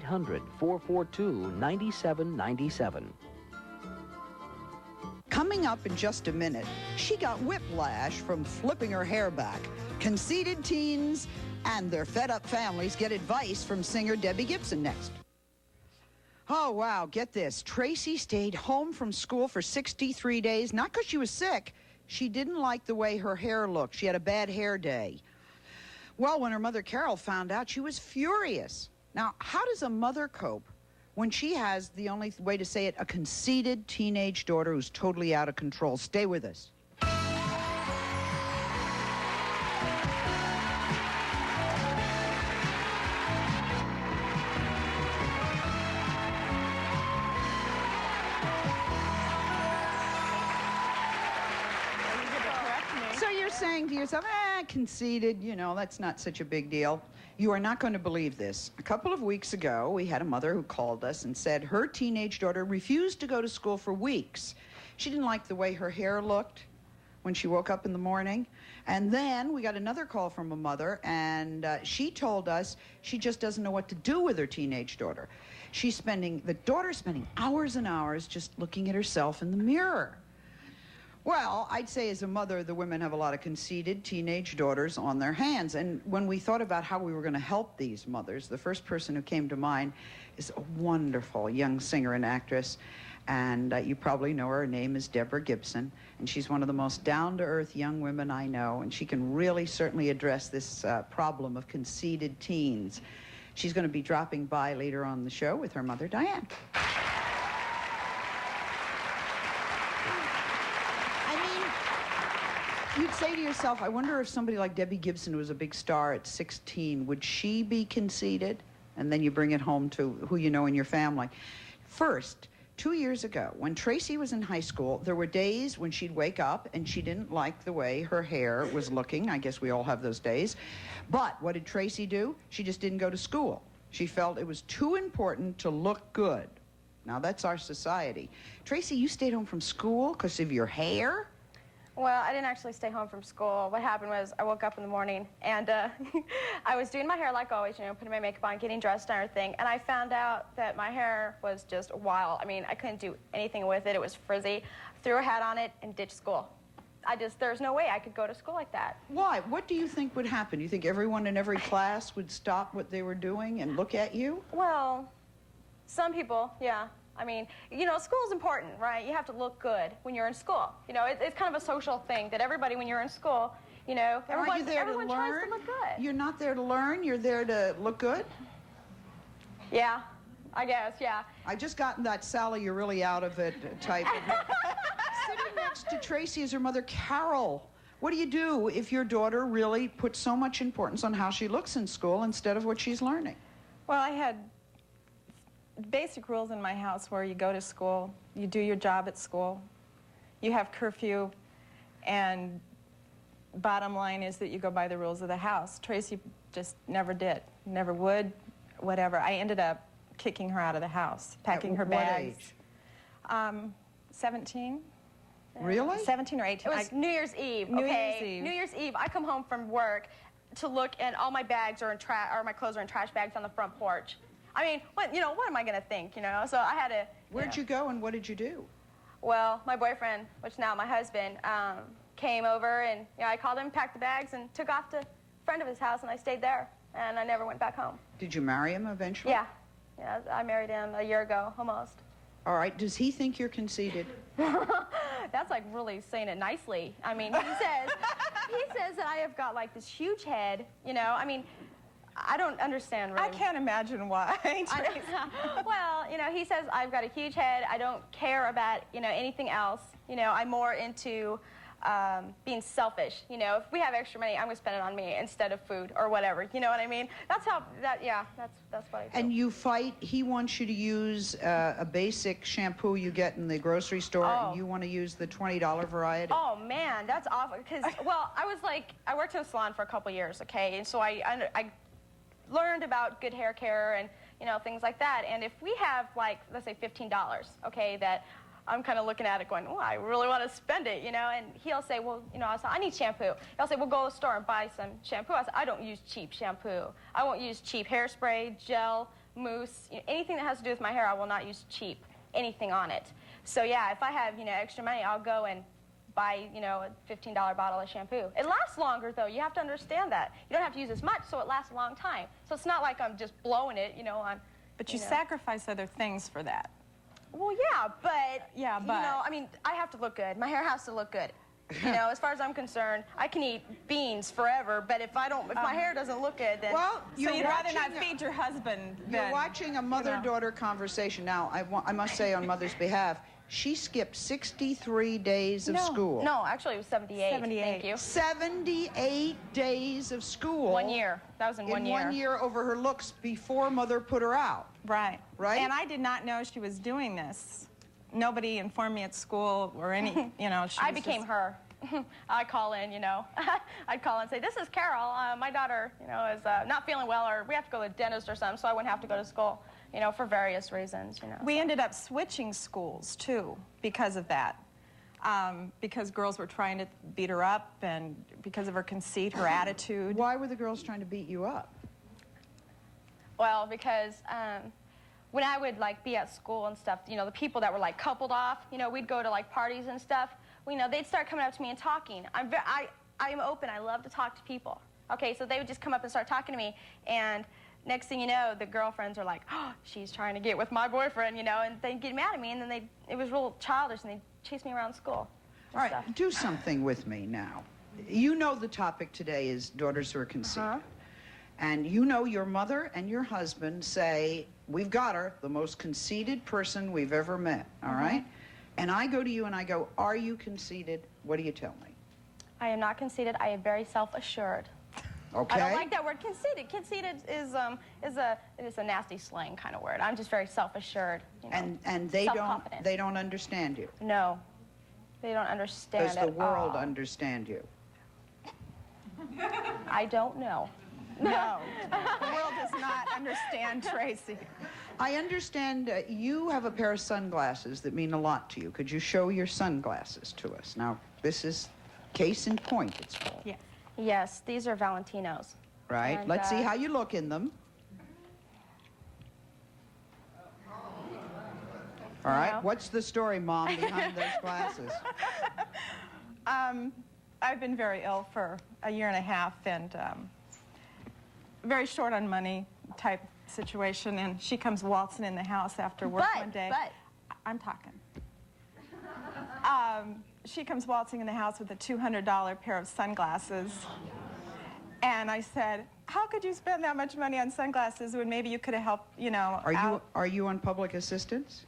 1-800-442-9797. Coming up in just a minute, she got whiplash from flipping her hair back. Conceited teens and their fed-up families get advice from singer Debbie Gibson next. Oh, wow, get this. Tracy stayed home from school for 63 days, not because she was sick. She didn't like the way her hair looked. She had a bad hair day. Well, when her mother Carol found out, she was furious. Now, how does a mother cope when she has, the only way to say it, a conceited teenage daughter who's totally out of control? Stay with us. So you're saying to yourself, conceited, you know, that's not such a big deal. You are not going to believe this. A couple of weeks ago, we had a mother who called us and said her teenage daughter refused to go to school for weeks. She didn't like the way her hair looked when she woke up in the morning. And then we got another call from a mother, and she told us she just doesn't know what to do with her teenage daughter. The daughter's spending hours and hours just looking at herself in the mirror. Well, I'd say as a mother, the women have a lot of conceited teenage daughters on their hands. And when we thought about how we were going to help these mothers, the first person who came to mind is a wonderful young singer and actress. And you probably know her. Her name is Deborah Gibson. And she's one of the most down-to-earth young women I know. And she can really certainly address this problem of conceited teens. She's going to be dropping by later on the show with her mother, Diane. You'd say to yourself, I wonder if somebody like Debbie Gibson, who was a big star at 16, would she be conceited? And then you bring it home to who you know in your family. First, 2 years ago, when Tracy was in high school, there were days when she'd wake up and she didn't like the way her hair was looking. I guess we all have those days. But what did Tracy do? She just didn't go to school. She felt it was too important to look good. Now, that's our society. Tracy, you stayed home from school because of your hair? Well, I didn't actually stay home from school. What happened was I woke up in the morning and I was doing my hair like always, you know, putting my makeup on, getting dressed and everything, and I found out that my hair was just wild. I mean, I couldn't do anything with it. It was frizzy. Threw a hat on it and ditched school. There's no way I could go to school like that. Why? What do you think would happen? Do you think everyone in every class would stop what they were doing and look at you? Well, some people, yeah. I mean, you know, school's important, right? You have to look good when you're in school. You know, it's kind of a social thing that everybody, when you're in school, you know, everyone tries to look good. You're not there to learn, you're there to look good? Yeah, I guess, yeah. I just got that Sally, you're really out of it type. Sitting next to Tracy is her mother, Carol. What do you do if your daughter really puts so much importance on how she looks in school instead of what she's learning? Well, I had basic rules in my house where you go to school, you do your job at school, you have curfew, and bottom line is that you go by the rules of the house. Tracy just never did, never would, whatever. I ended up kicking her out of the house, packing her bags. What age? 17. Really? 17 or 18. It was New Year's Eve, New okay? Year's Eve. New Year's Eve, I come home from work to look, and all my bags are in my clothes are in trash bags on the front porch. I mean, what am I going to think, you know? So I had to... Where'd you go and what did you do? Well, my boyfriend, which now my husband, came over and, you know, I called him, packed the bags, and took off to a friend of his house, and I stayed there, and I never went back home. Did you marry him eventually? Yeah. Yeah, I married him a year ago, almost. All right, does he think you're conceited? That's like really saying it nicely. I mean, he says that I have got like this huge head, you know, I mean... I don't understand really. I can't imagine why. Well, you know, he says I've got a huge head. I don't care about, you know, anything else. You know, I'm more into being selfish. You know, if we have extra money, I'm going to spend it on me instead of food or whatever. You know what I mean? That's how, that's what I do. And you fight, he wants you to use a basic shampoo you get in the grocery store, and you want to use the $20 variety? Oh, man, that's awful. Because, well, I worked in a salon for a couple years, okay? And so I learned about good hair care and, you know, things like that. And if we have, like, let's say $15, okay, that I'm kind of looking at it going, oh, I really want to spend it, you know, and he'll say, well, you know, I need shampoo. He'll say, well, go to the store and buy some shampoo. I said, I don't use cheap shampoo. I won't use cheap hairspray, gel, mousse, anything that has to do with my hair, I will not use cheap anything on it. So yeah, if I have, extra money, I'll go and buy, a $15 bottle of shampoo. It lasts longer, though. You have to understand that. You don't have to use as much, so it lasts a long time. So it's not like I'm just blowing it, on... But you sacrifice other things for that. Well, yeah, but, I mean, I have to look good. My hair has to look good. As far as I'm concerned, I can eat beans forever, but if my hair doesn't look good, then... Well, so you'd rather not feed your husband than... You're watching a mother-daughter conversation. Now, I must say on Mother's behalf, she skipped 63 days of school. No, actually it was 78. 78. Thank you. 78 days of school. 1 year. That was in 1 year. In 1 year over her looks before Mother put her out. Right. Right? And I did not know she was doing this. Nobody informed me at school or any, I became her. I call in, I'd call and say, this is Carol. My daughter, is not feeling well, or we have to go to the dentist or something, so I wouldn't have to go to school, for various reasons, We ended up switching schools, too, because of that. Because girls were trying to beat her up, and because of her conceit, her attitude. Why were the girls trying to beat you up? Well, because when I would, be at school and stuff, the people that were, coupled off, we'd go to, parties and stuff. They'd start coming up to me and talking. I'm open. I love to talk to people. Okay, so they would just come up and start talking to me, and next thing you know, the girlfriends are like, oh, she's trying to get with my boyfriend, and they'd get mad at me, and then it was real childish, and they'd chase me around school. All right, do something with me now. You know the topic today is daughters who are conceived. And your mother and your husband say, we've got her, the most conceited person we've ever met, all right? And I go to you and I go, are you conceited? What do you tell me? I am not conceited. I am very self-assured. Okay. I don't like that word, conceited. Conceited is a nasty slang kind of word. I'm just very self-assured. And they don't understand you. No, they don't understand Does the world understand you? I don't know. No, the world does not understand Tracy. I understand you have a pair of sunglasses that mean a lot to you. Could you show your sunglasses to us? Now, this is case in point, it's called. Yeah. Yes, these are Valentino's. Right. And, let's see how you look in them. All right. What's the story, Mom, behind those glasses? I've been very ill for a year and a half, and very short on money type situation, and she comes waltzing in the house after work one day. I'm talking. She comes waltzing in the house with a $200 pair of sunglasses, and I said, how could you spend that much money on sunglasses when maybe you could have helped, Are you on public assistance?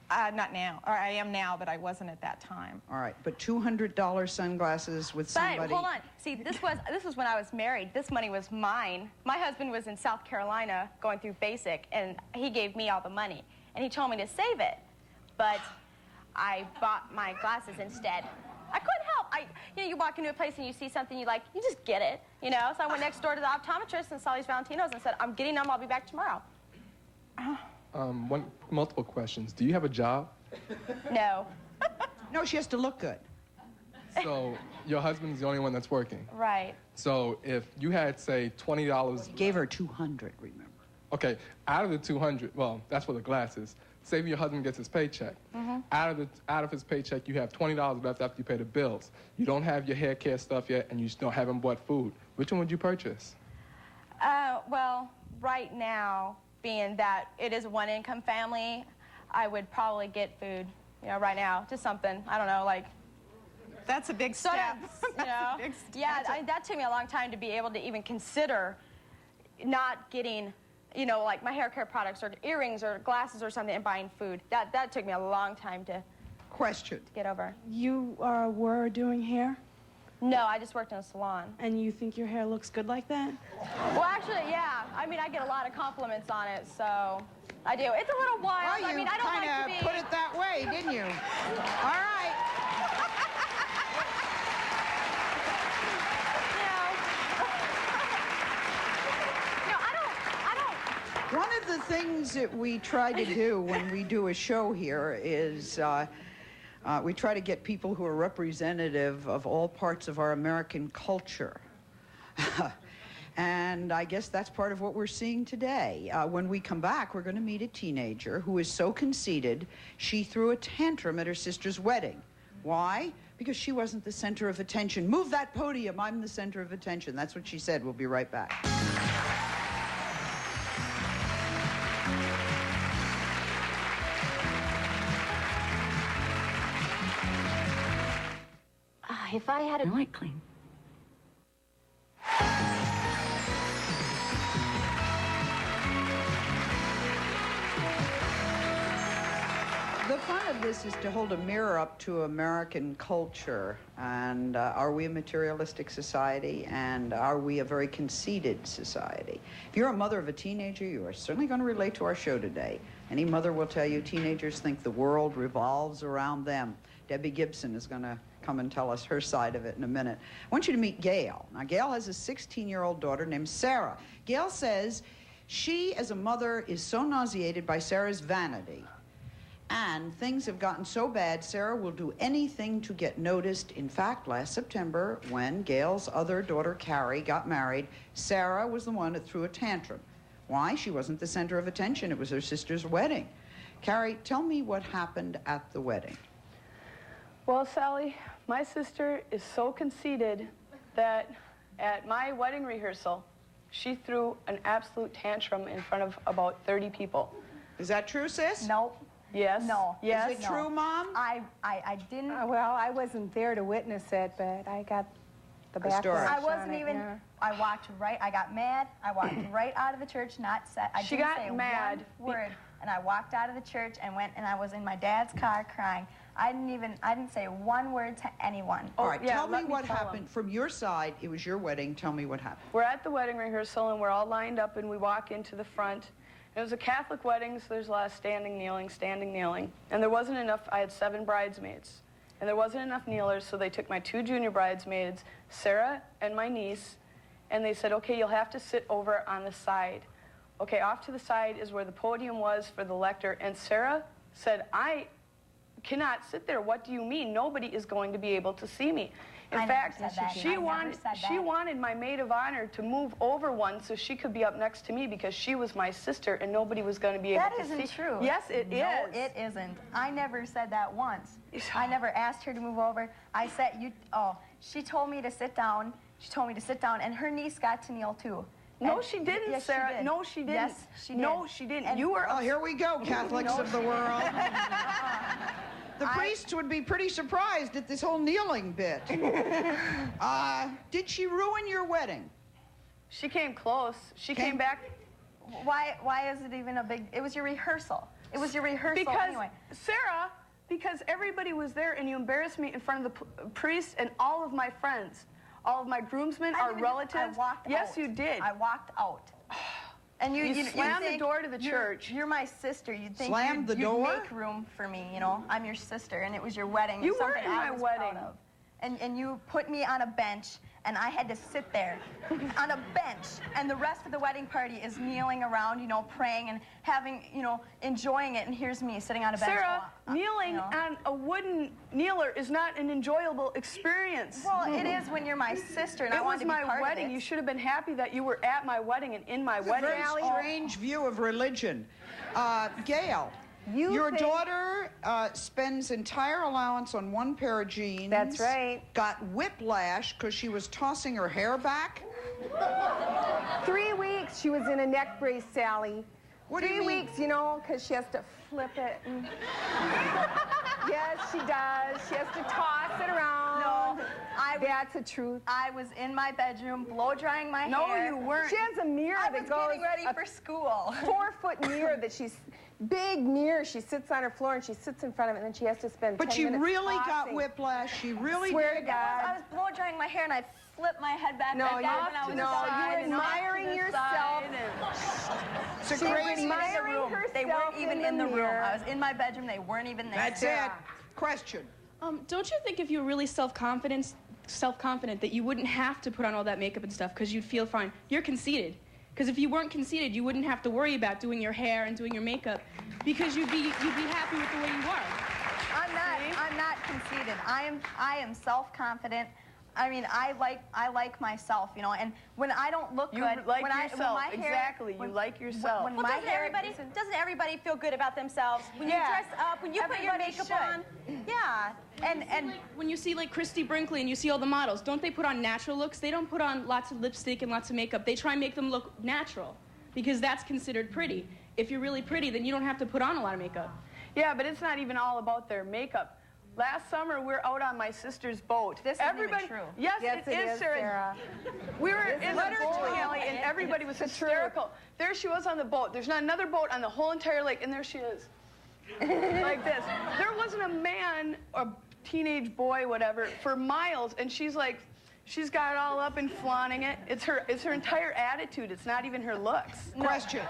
Not now. Or I am now, but I wasn't at that time. All right, but $200 sunglasses with somebody... But hold on. See, this was when I was married. This money was mine. My husband was in South Carolina going through basic, and he gave me all the money. And he told me to save it. But I bought my glasses instead. I couldn't help. You walk into a place and you see something you like, you just get it, So I went next door to the optometrist and saw these Valentinos and said, I'm getting them. I'll be back tomorrow. Multiple questions. Do you have a job? No. No, she has to look good. So your husband's the only one that's working. Right. So if you had, say, $20... Gave her 200, remember. Okay, out of the 200, well, that's for the glasses. Say your husband gets his paycheck. Out of his paycheck, you have $20 left after you pay the bills. You don't have your hair care stuff yet, and you still haven't bought food. Which one would you purchase? Well, right now, being that it is a one-income family, I would probably get food, right now, just something, I don't know, like... That's a big step. That's a big step. Yeah, that took me a long time to be able to even consider not getting, like my hair care products or earrings or glasses or something and buying food. That took me a long time to get over. You were doing hair? No, I just worked in a salon. And you think your hair looks good like that? Well, actually, yeah. I mean, I get a lot of compliments on it, so I do. It's a little wild. Well, I mean, I don't like to be... you kind of put it that way, didn't you? All right. I don't... One of the things that we try to do when we do a show here is we try to get people who are representative of all parts of our American culture. And I guess that's part of what we're seeing today. When we come back, we're going to meet a teenager who is so conceited, she threw a tantrum at her sister's wedding. Why? Because she wasn't the center of attention. Move that podium, I'm the center of attention. That's what she said. We'll be right back. If I had a light clean. The fun of this is to hold a mirror up to American culture. And are we a materialistic society? And are we a very conceited society? If you're a mother of a teenager, you are certainly going to relate to our show today. Any mother will tell you teenagers think the world revolves around them. Debbie Gibson is going to come and tell us her side of it in a minute. I want you to meet Gail. Now, Gail has a 16-year-old daughter named Sarah. Gail says she, as a mother, is so nauseated by Sarah's vanity. And things have gotten so bad, Sarah will do anything to get noticed. In fact, last September, when Gail's other daughter, Carrie, got married, Sarah was the one that threw a tantrum. Why? She wasn't the center of attention. It was her sister's wedding. Carrie, tell me what happened at the wedding. Well, Sally, my sister is so conceited that at my wedding rehearsal, she threw an absolute tantrum in front of about 30 people. Is that true, sis? Nope. Yes. No. Yes. Is it true, Mom? I didn't. Well, I wasn't there to witness it, but I got the The story. backlash I on wasn't it, even. yeah. I walked right. I got mad. I walked right out of the church. Not said. I She didn't got say mad one word. And I walked out of the church and went. And I was in my dad's car crying. I didn't say one word to anyone. All right, yeah, tell me let me what tell happened. From your side, it was your wedding. Tell me what happened. We're at the wedding rehearsal, and we're all lined up, and we walk into the front. It was a Catholic wedding, so there's a lot of standing, kneeling. And there wasn't enough. I had 7 bridesmaids. And there wasn't enough kneelers, so they took my 2 junior bridesmaids, Sarah and my niece, and they said, okay, you'll have to sit over on the side. Okay, off to the side is where the podium was for the lector, and Sarah said, I cannot sit there. What do you mean? Nobody is going to be able to see me. In fact, she wanted my maid of honor to move over one so she could be up next to me because she was my sister and nobody was going to be able to see. That isn't true. Yes, it is. No, it isn't. I never said that once. I never asked her to move over. I said, she told me to sit down. She told me to sit down, and her niece got to kneel too. No, And she didn't, yes, Sarah. She did. No, she didn't. Yes, she did. No, she didn't. And you were. Oh, here we go, Catholics of the world. The priests would be pretty surprised at this whole kneeling bit. Did she ruin your wedding? She came close. She came back. Why is it even a big? It was your rehearsal. It was your rehearsal Because, anyway. Sarah, because everybody was there and you embarrassed me in front of the priest and all of my friends. All of my groomsmen, our relatives. I walked yes, out. you did. I walked out. And you slammed the think door to the church. You're my sister. You'd think Slammed the you'd door? make room for me, you know. I'm your sister, and it was your wedding. You It's something were in I my was wedding. proud of. And you put me on a bench, and I had to sit there on a bench, and the rest of the wedding party is kneeling around, you know, praying and having, you know, enjoying it, and here's me sitting on a bench. Sarah, kneeling you know. on a wooden kneeler is not an enjoyable experience. Well, it is when you're my sister, and I It wanted was to be my part wedding. of it. You should have been happy that you were at my wedding and in my wedding. Very strange view of religion. Gail, You your think- daughter spends entire allowance on one pair of jeans. That's right. Got whiplash because she was tossing her hair back. 3 weeks she was in a neck brace, Sally. What do you 3 mean? weeks, you know, because she has to flip it. And... yes, she does. She has to toss it around. No, That's the truth. I was in my bedroom blow drying my No, hair. you weren't. She has a mirror I that was goes getting ready a for school. 4-foot mirror that big mirror. She sits on her floor and she sits in front of it, and then she has to spend But 10 she minutes really got tossing. whiplash. She really Swear did. to God. I was blow drying my hair and I flipped my head back No, like that when I was you were and off to admiring the yourself. side. It's a She was crazy. admiring They weren't herself even in in the the room. mirror. I was in my bedroom. They weren't even there. That's it. Question. Don't you think if you were really self-confident that you wouldn't have to put on all that makeup and stuff because you'd feel fine? You're conceited. Because if you weren't conceited, you wouldn't have to worry about doing your hair and doing your makeup because you'd be happy with the way you are. I'm not conceited. I am self-confident. I mean, I like myself, you know, and when I don't look You good, like when yourself, my hair, exactly. You like yourself. When Well, my doesn't hair, everybody feel good about themselves when you dress up, when you put your Everybody makeup should. on? Yeah, and When you see like Christy Brinkley and you see all the models, don't they put on natural looks? They don't put on lots of lipstick and lots of makeup. They try and make them look natural because that's considered pretty. If you're really pretty, then you don't have to put on a lot of makeup. Yeah, but it's not even all about their makeup. Last summer, we're out on my sister's boat. This isn't even true. Yes, Yes, it is, Sarah. We were in the bowling alley, and everybody was hysterical. There she was on the boat. There's not another boat on the whole entire lake, and there she is. Like this. There wasn't a man, a teenage boy, whatever, for miles, and she's like, she's got it all up and flaunting it. It's her entire attitude. It's not even her looks. Question.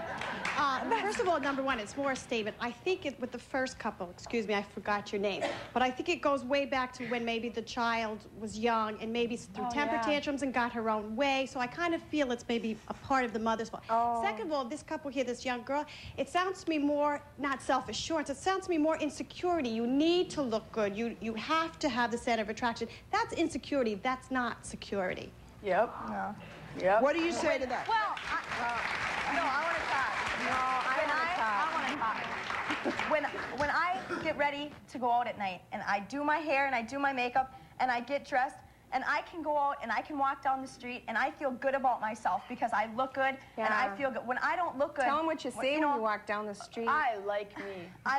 First of all, number one, it's more a statement. I think with the first couple, excuse me, I forgot your name, but I think it goes way back to when maybe the child was young and maybe threw temper tantrums and got her own way. So I kind of feel it's maybe a part of the mother's fault. Second of all, this couple here, this young girl, it sounds to me more, not self-assurance, it sounds to me more insecurity. You need to look good. You have to have the center of attraction. That's insecurity. That's not security. Yep. no. Yep. What do you say to that? Well, no, I want to talk. No, I want to talk. When I get ready to go out at night and I do my hair and I do my makeup and I get dressed and I can go out and I can walk down the street and I feel good about myself because I look good and I feel good. When I don't look good, Tell them what you say when you walk down the street. I like me. I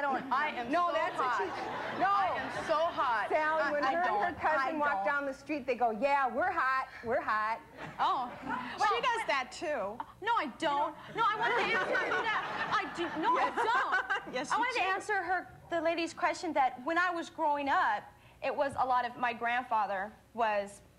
am No, so that's what hot. she. No. I am so hot. Sally, when I her and her don't. cousin I walk don't. down the street, they go, "Yeah, we're hot. We're hot." Oh, she does that too. No, I don't. No, I wanted to answer that. I do. No, I don't. Yes, I you wanted to do. answer the lady's question that when I was growing up, it was a lot of my grandfather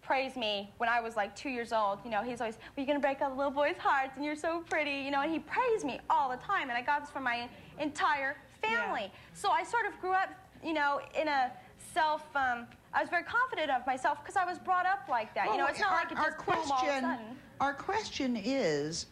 praised me when I was like 2 years old. You know, he's always, well, you're gonna break all the little boys' hearts, and you're so pretty. You know, and he praised me all the time, and I got this from my entire family. Yeah. So I sort of grew up, you know, in a I was very confident of myself because I was brought up like that. You know, it's not like it just boom all of a sudden. Our question is,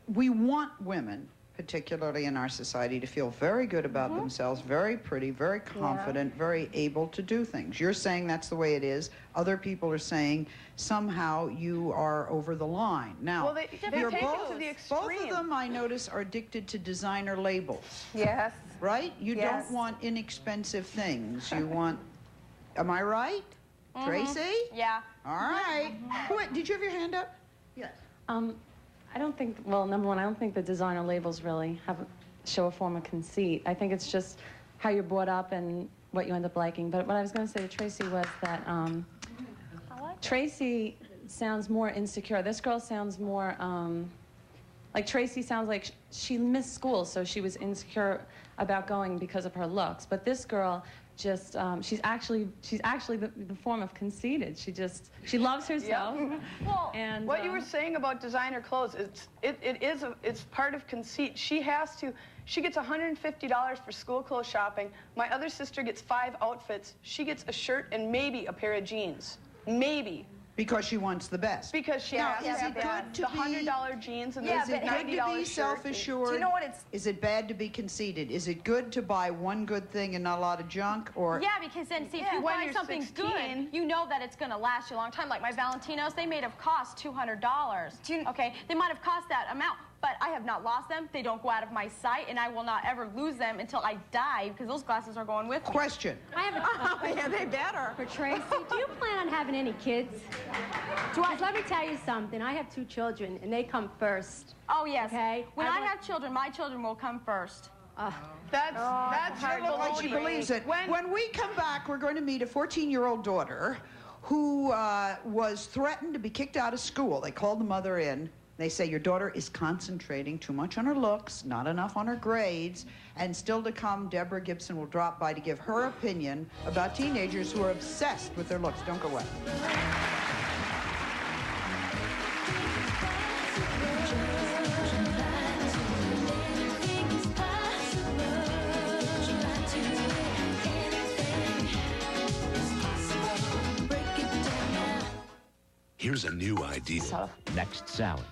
we want women, particularly in our society, to feel very good about themselves, very pretty, very confident, very able to do things. You're saying that's the way it is. Other people are saying somehow you are over the line. Now, Well, they take it to the both extreme. of them, I notice, are addicted to designer labels, Yes. right? You Yes. don't want inexpensive things. You want, am I right? Tracy? Yeah. All right. Did you have your hand up? Yes. I don't think, well, number one, I don't think the designer labels really show a form of conceit. I think it's just how you're brought up and what you end up liking. But what I was going to say to Tracy was that Tracy sounds more insecure. This girl sounds more, like Tracy sounds like she missed school, so she was insecure about going because of her looks. But this girl just, she's actually the form of conceited. She loves herself. Well, and what you were saying about designer clothes, it's part of conceit. She gets $150 for school clothes shopping. My other sister gets 5 outfits. She gets a shirt and maybe a pair of jeans. Maybe. Because she wants the best. Because she Now, has is to it have good to the be- $100 jeans and Yeah, the Is it good $90 to be shirt. self-assured? Do you know what it's? Is it bad to be conceited? Is it good to buy one good thing and not a lot of junk? Or Yeah, because then, see, if you When buy you're something 16. good, you know that it's going to last you a long time. Like my Valentinos, they may have cost $200. Okay, they might have cost that amount, but I have not lost them. They don't go out of my sight, and I will not ever lose them until I die because those glasses are going with me. question? I have a Oh, yeah, they better. for Tracy. Do you plan on having any kids? Let me tell you something. I have 2 children, and they come first. Oh, yes. Okay. When I have children, my children will come first. That's her Like she believes it. When we come back, we're going to meet a 14-year-old daughter who was threatened to be kicked out of school. They called the mother in. They say, your daughter is concentrating too much on her looks, not enough on her grades. And still to come, Deborah Gibson will drop by to give her opinion about teenagers who are obsessed with their looks. Don't go away. Here's a new idea. Next, Sally.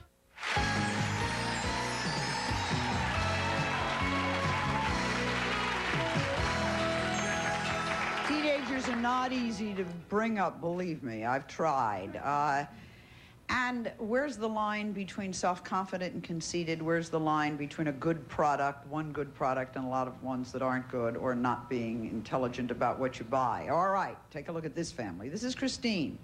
Teenagers are not easy to bring up, believe me. I've tried. And where's the line between self-confident and conceited? Where's the line between a good product, one good product, and a lot of ones that aren't good, or not being intelligent about what you buy? All right, take a look at this family. This is Christine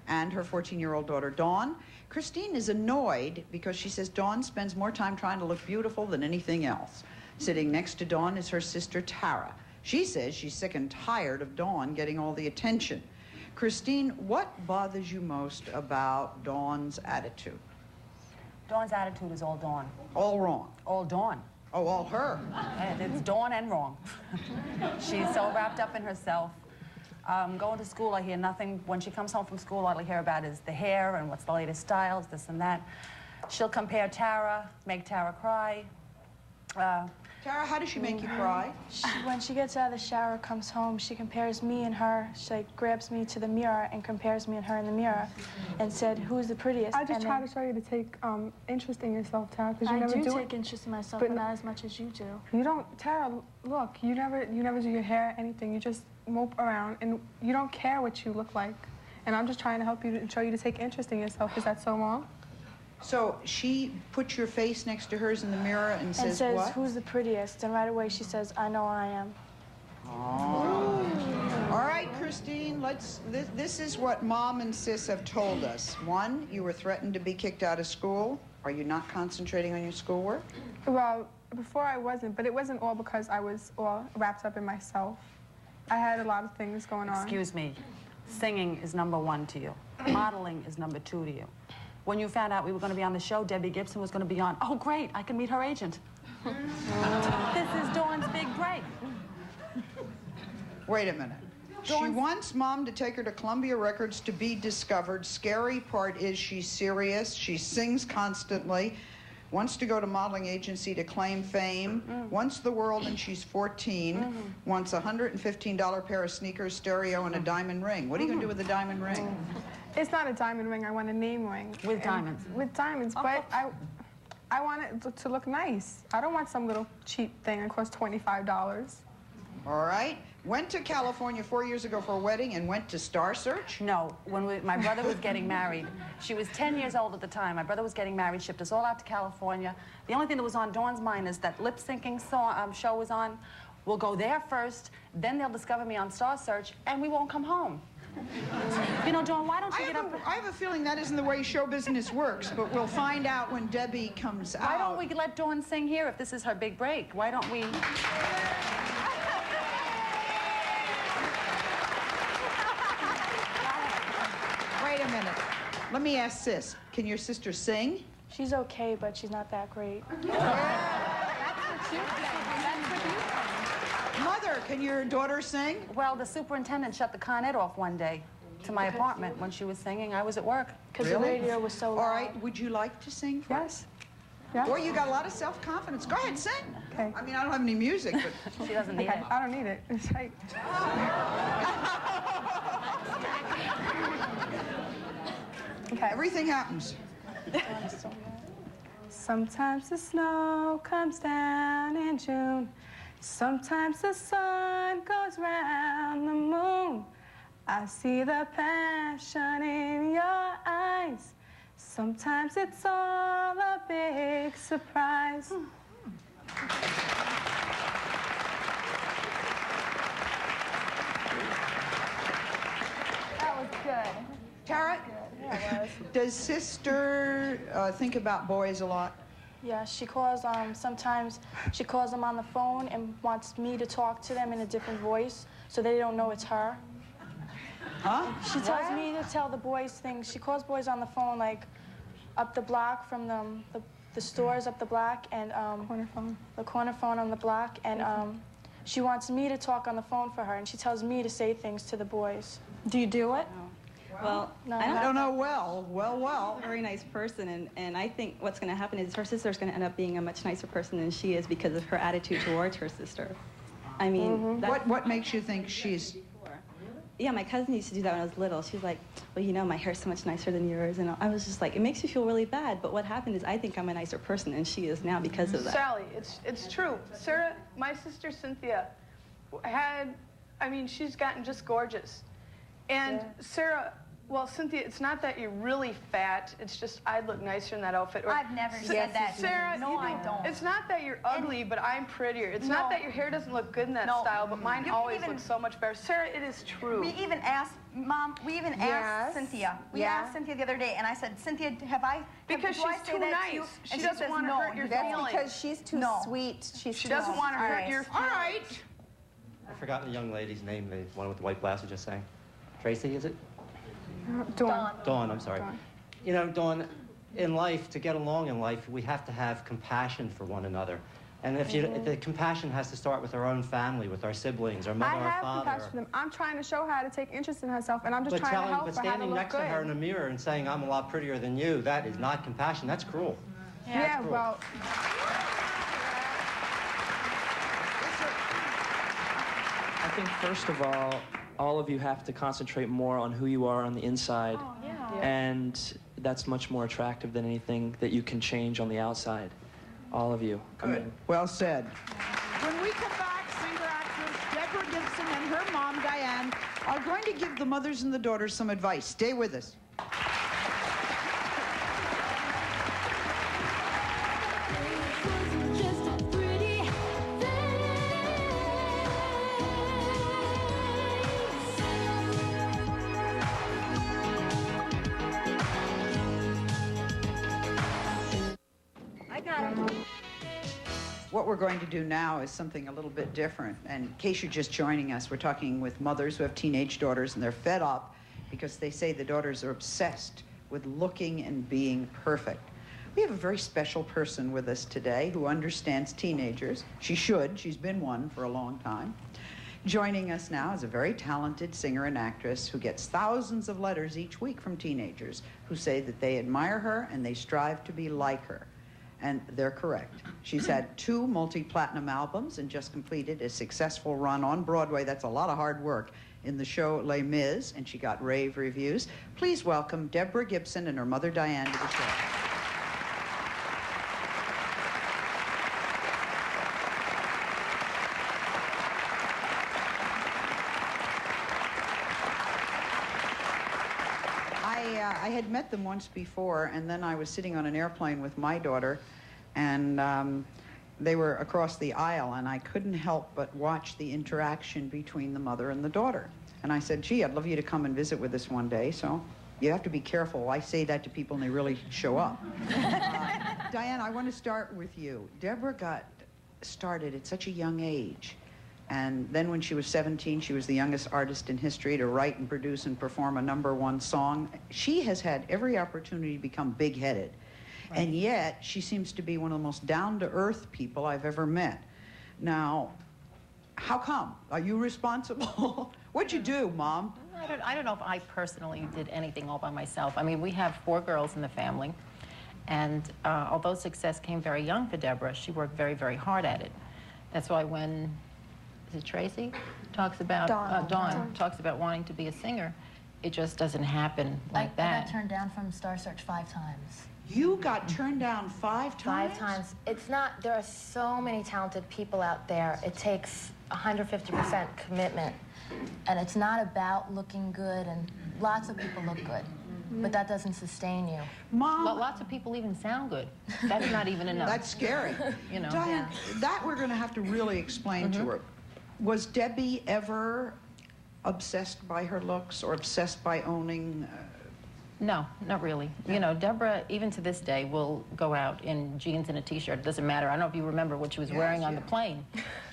and her 14-year-old daughter, Dawn. Christine is annoyed because she says Dawn spends more time trying to look beautiful than anything else. Sitting next to Dawn is her sister, Tara. She says she's sick and tired of Dawn getting all the attention. Christine, what bothers you most about Dawn's attitude? Dawn's attitude is all Dawn. All wrong? All Dawn. Oh, all her? And it's Dawn and wrong. She's so wrapped up in herself. Going to school, I hear nothing. When she comes home from school, all I hear about is the hair and what's the latest styles, this and that. She'll compare Tara, make Tara cry. Tara, how does she make you cry? When she gets out of the shower, comes home, she compares me and her. She like grabs me to the mirror and compares me and her in the mirror and said, who's the prettiest? I just try to show you to take interest in yourself, Tara, because you never do it. I do take interest in myself, but not as much as you do. You don't, Tara, look, you never do your hair, anything. You just mope around, and you don't care what you look like. And I'm just trying to help you and show you to take interest in yourself. Is that so wrong? So she puts your face next to hers in the mirror and says what? Who's the prettiest? And right away she says, I know I am. Oh. All right, Christine, this is what Mom and Sis have told us. One, you were threatened to be kicked out of school. Are you not concentrating on your schoolwork? Well, before I wasn't, but it wasn't all because I was all wrapped up in myself. I had a lot of things going on. Excuse me. Singing is #1 to you. Modeling is #2 to you. When you found out we were going to be on the show, Debbie Gibson was going to be on. Oh, great, I can meet her agent. This is Dawn's big break. Wait a minute. She wants Mom to take her to Columbia Records to be discovered. Scary part is she's serious. She sings constantly. Wants to go to modeling agency to claim fame. Wants the world and she's 14. Wants a $115 pair of sneakers, stereo, and a diamond ring. What are you going to do with a diamond ring? It's not a diamond ring. I want a name ring. With diamonds? With diamonds, but I want it to look nice. I don't want some little cheap thing that costs $25. All right. Went to California 4 years ago for a wedding and went to Star Search? No. When my brother was getting married, she was 10 years old at the time. My brother was getting married, shipped us all out to California. The only thing that was on Dawn's mind is that lip-syncing show was on. We'll go there first, then they'll discover me on Star Search, and we won't come home. You know, Dawn, why don't you get up? I have a feeling that isn't the way show business works, but we'll find out when Debbie comes out. Why don't we let Dawn sing here if this is her big break? Why don't we? Wait a minute. Let me ask Sis. Can your sister sing? She's okay, but she's not that great. Mother, can your daughter sing? Well, the superintendent shut the Con Ed off one day to my apartment when she was singing. I was at work. Because the radio was so loud. All right, would you like to sing for us? Yeah. Boy, you got a lot of self-confidence. Go ahead, sing. Okay. I mean, I don't have any music, but... She doesn't need it. I don't need it. It's like... Okay. Everything happens. Sometimes the snow comes down in June. Sometimes the sun goes round the moon. I see the passion in your eyes. Sometimes it's all a big surprise. That was good. Tara, does sister think about boys a lot? Yeah, she calls, sometimes she calls them on the phone and wants me to talk to them in a different voice so they don't know it's her. Huh? She tells me to tell the boys things. She calls boys on the phone, like, up the block from the stores up the block and the corner phone on the block, and she wants me to talk on the phone for her, and she tells me to say things to the boys. Do you do it? Well, no. I don't know well. Very nice person, and I think what's going to happen is her sister's going to end up being a much nicer person than she is because of her attitude towards her sister. I mean, what makes you think she's... Yeah, my cousin used to do that when I was little. She was like, well, you know, my hair's so much nicer than yours. And I was just like, it makes you feel really bad. But what happened is I think I'm a nicer person than she is now because of that. Sally, it's true. Sarah, my sister Cynthia, had I mean, she's gotten just gorgeous. And Sarah, well, Cynthia, it's not that you're really fat. It's just I'd look nicer in that outfit. Or, I've never said that. Sarah, no, I don't. It's not that you're ugly, but I'm prettier. It's not that your hair doesn't look good in that style, but mine always looks so much better. Sarah, it is true. We even asked, Mom, asked Cynthia. We asked Cynthia the other day, and I said, Cynthia, Because she's too nice. She doesn't want to hurt your feelings. That's because she's too sweet. She doesn't want to hurt your feelings. All right. I've forgotten the young lady's name, the one with the white blouse who just sang. Tracy, is it? Dawn. Dawn, I'm sorry. Dawn. You know, Dawn, in life, to get along in life, we have to have compassion for one another. And if the compassion has to start with our own family, with our siblings, our mother, our father. I have compassion for them. I'm trying to show her how to take interest in herself, and I'm just trying to help her how to standing look next good. to her in a mirror and saying, I'm a lot prettier than you, that is not compassion, that's cruel. Yeah, cruel. well... I think, first of all of you have to concentrate more on who you are on the inside. Oh, yeah. And that's much more attractive than anything that you can change on the outside. All of you. Good. Well said. When we come back, singer-actress Deborah Gibson and her mom, Diane, are going to give the mothers and the daughters some advice. Stay with us. What we're going to do now is something a little bit different. And in case you're just joining us, we're talking with mothers who have teenage daughters, and they're fed up because they say the daughters are obsessed with looking and being perfect. We have a very special person with us today who understands teenagers. She should. She's been one for a long time. Joining us now is a very talented singer and actress who gets thousands of letters each week from teenagers who say that they admire her and they strive to be like her. And they're correct. She's had 2 multi-platinum albums and just completed a successful run on Broadway. That's a lot of hard work in the show Les Mis, and she got rave reviews. Please welcome Deborah Gibson and her mother Diane to the show. I had met them once before, and then I was sitting on an airplane with my daughter, and they were across the aisle, and I couldn't help but watch the interaction between the mother and the daughter. And I said, gee, I'd love you to come and visit with us one day, so you have to be careful. I say that to people, and they really show up. Diane, I want to start with you. Deborah got started at such a young age. And then when she was 17, she was the youngest artist in history to write and produce and perform a #1 song. She has had every opportunity to become big-headed. Right. And yet, she seems to be one of the most down-to-earth people I've ever met. Now, how come? Are you responsible? What'd you do, Mom? I don't know if I personally did anything all by myself. I mean, we have 4 girls in the family. And although success came very young for Deborah, she worked very, very hard at it. That's why when... Is it Tracy? Talks about Dawn talks about wanting to be a singer. It just doesn't happen like that. I got turned down from Star Search 5 times. You got turned down 5 times? 5 times. It's not. There are so many talented people out there. It takes 150% commitment, and it's not about looking good. And lots of people look good, but that doesn't sustain you. Mom, lots of people even sound good. That's not even enough. That's scary. You know. Diane, that we're going to have to really explain to her. Was Debbie ever obsessed by her looks or obsessed by owning? No, not really. You know, Deborah, even to this day, will go out in jeans and a T-shirt. It doesn't matter. I don't know if you remember what she was wearing on the plane.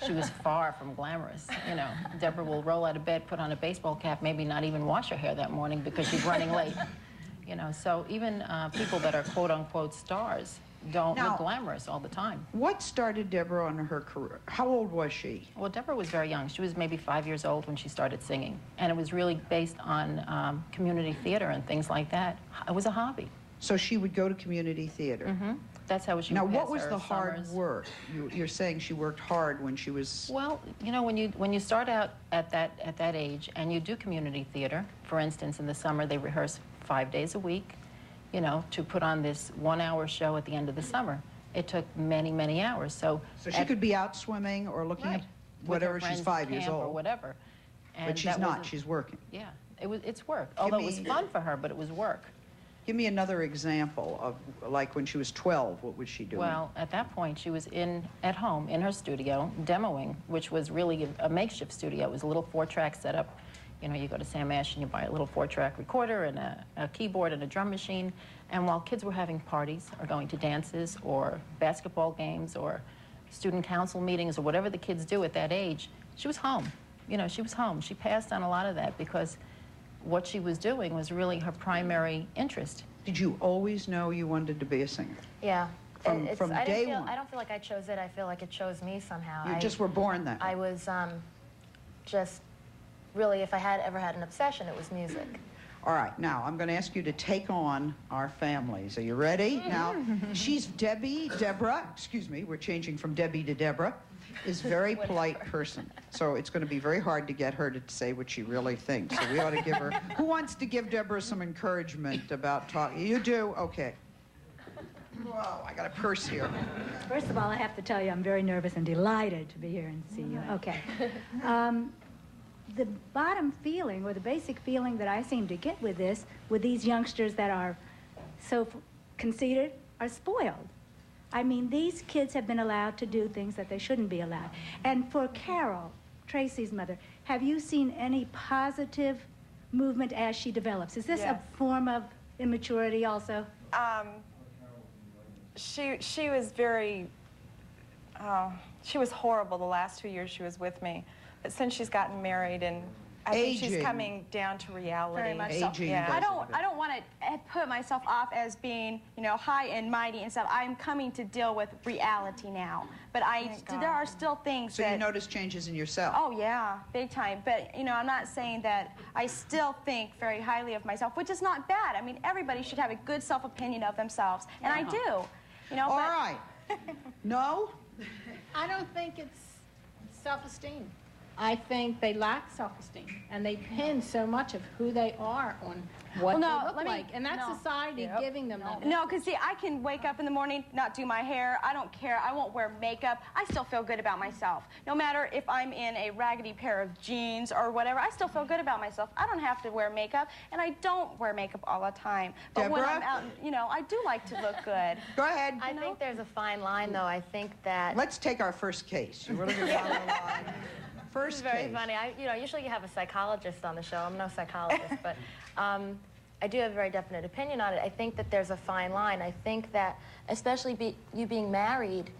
She was far from glamorous. You know, Deborah will roll out of bed, put on a baseball cap, maybe not even wash her hair that morning because she's running late. You know, so even people that are quote-unquote stars don't look glamorous all the time. What started Deborah on her career? How old was she? Well, Deborah was very young. She was maybe 5 years old when she started singing. And it was really based on community theater and things like that. It was a hobby. So she would go to community theater? Mm-hmm. That's how she would pass what was her the hard summers. work? You're saying she worked hard when she was... Well, you know, when you start out at that age and you do community theater, for instance, in the summer they rehearse 5 days a week, you know, to put on this 1-hour show at the end of the summer. It took many, many hours. So she could be out swimming or looking at whatever, she's 5 years old. Or whatever. And but she's that not. wasn't- She's working. Yeah, it's work. Although it was fun for her, but it was work. Give me another example of, like, when she was 12, what was she doing? Well, at that point, she was at home, in her studio, demoing, which was really a makeshift studio. It was a little 4-track setup. You know, you go to Sam Ash and you buy a little 4-track recorder and a keyboard and a drum machine. And while kids were having parties or going to dances or basketball games or student council meetings or whatever the kids do at that age, she was home. You know, she was home. She passed on a lot of that because what she was doing was really her primary interest. Did you always know you wanted to be a singer? Yeah. From day one? I don't feel like I chose it. I feel like it chose me somehow. You just were born that way. I was just really, if I had ever had an obsession, it was music. All right, now I'm going to ask you to take on our families. Are you ready? Now, she's Deborah, excuse me, we're changing from Debbie to Deborah, is a very polite person. So it's going to be very hard to get her to say what she really thinks. So we ought to give her, who wants to give Deborah some encouragement about talking? You do? Okay. Whoa, I got a purse here. First of all, I have to tell you, I'm very nervous and delighted to be here and see you. Okay. The bottom feeling, or the basic feeling that I seem to get with this, with these youngsters that are so conceited, are spoiled. I mean, these kids have been allowed to do things that they shouldn't be allowed. And for Carol, Tracy's mother, have you seen any positive movement as she develops? Is this a form of immaturity also? She was very, she was horrible the last 2 years she was with me. But since she's gotten married, and I think she's coming down to reality. Very much so. Yeah. I don't want to put myself off as being, you know, high and mighty and stuff. I'm coming to deal with reality now. But there are still things So you notice changes in yourself? Oh, yeah, big time. But, you know, I'm not saying that I still think very highly of myself, which is not bad. I mean, everybody should have a good self-opinion of themselves, and I do. You know, all right. No? I don't think it's self-esteem. I think they lack self-esteem, and they pin so much of who they are on what they look like, and that's society giving them that. No, because see, I can wake up in the morning, not do my hair. I don't care. I won't wear makeup. I still feel good about myself. No matter if I'm in a raggedy pair of jeans or whatever, I still feel good about myself. I don't have to wear makeup, and I don't wear makeup all the time. But when I'm out, you know, I do like to look good. Go ahead. I think there's a fine line, though. I think that... Let's take our first case. You really get down the line. First This is very case. funny. Usually you have a psychologist on the show. I'm no psychologist, but I do have a very definite opinion on it. I think that there's a fine line. I think that, especially you being married,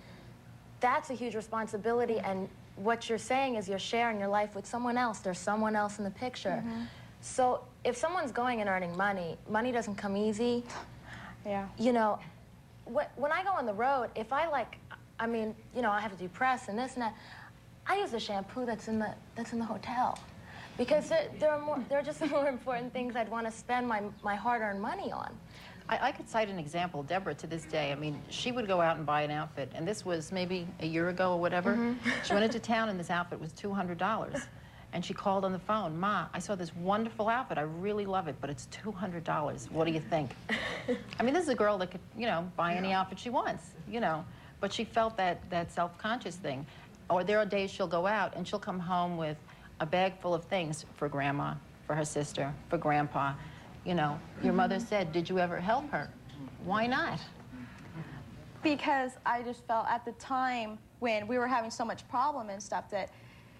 that's a huge responsibility, and what you're saying is you're sharing your life with someone else. There's someone else in the picture. So if someone's going and earning money, money doesn't come easy. Yeah. You know, when I go on the road, if I I mean, you know, I have to do press and this and that, I use the shampoo that's in the hotel, because there are just more important things I'd want to spend my hard-earned money on. I could cite an example. Deborah, to this day, I mean, she would go out and buy an outfit, and this was maybe a year ago or whatever. She went into town, and this outfit was $200. And she called on the phone, "Ma, I saw this wonderful outfit. I really love it, but it's $200. What do you think?" I mean, this is a girl that could, you know, buy any outfit she wants, you know. But she felt that self-conscious thing. Or there are days she'll go out and she'll come home with a bag full of things for Grandma, for her sister, for Grandpa. You know, your mother said, did you ever help her? Why not? Because I just felt at the time when we were having so much problem and stuff that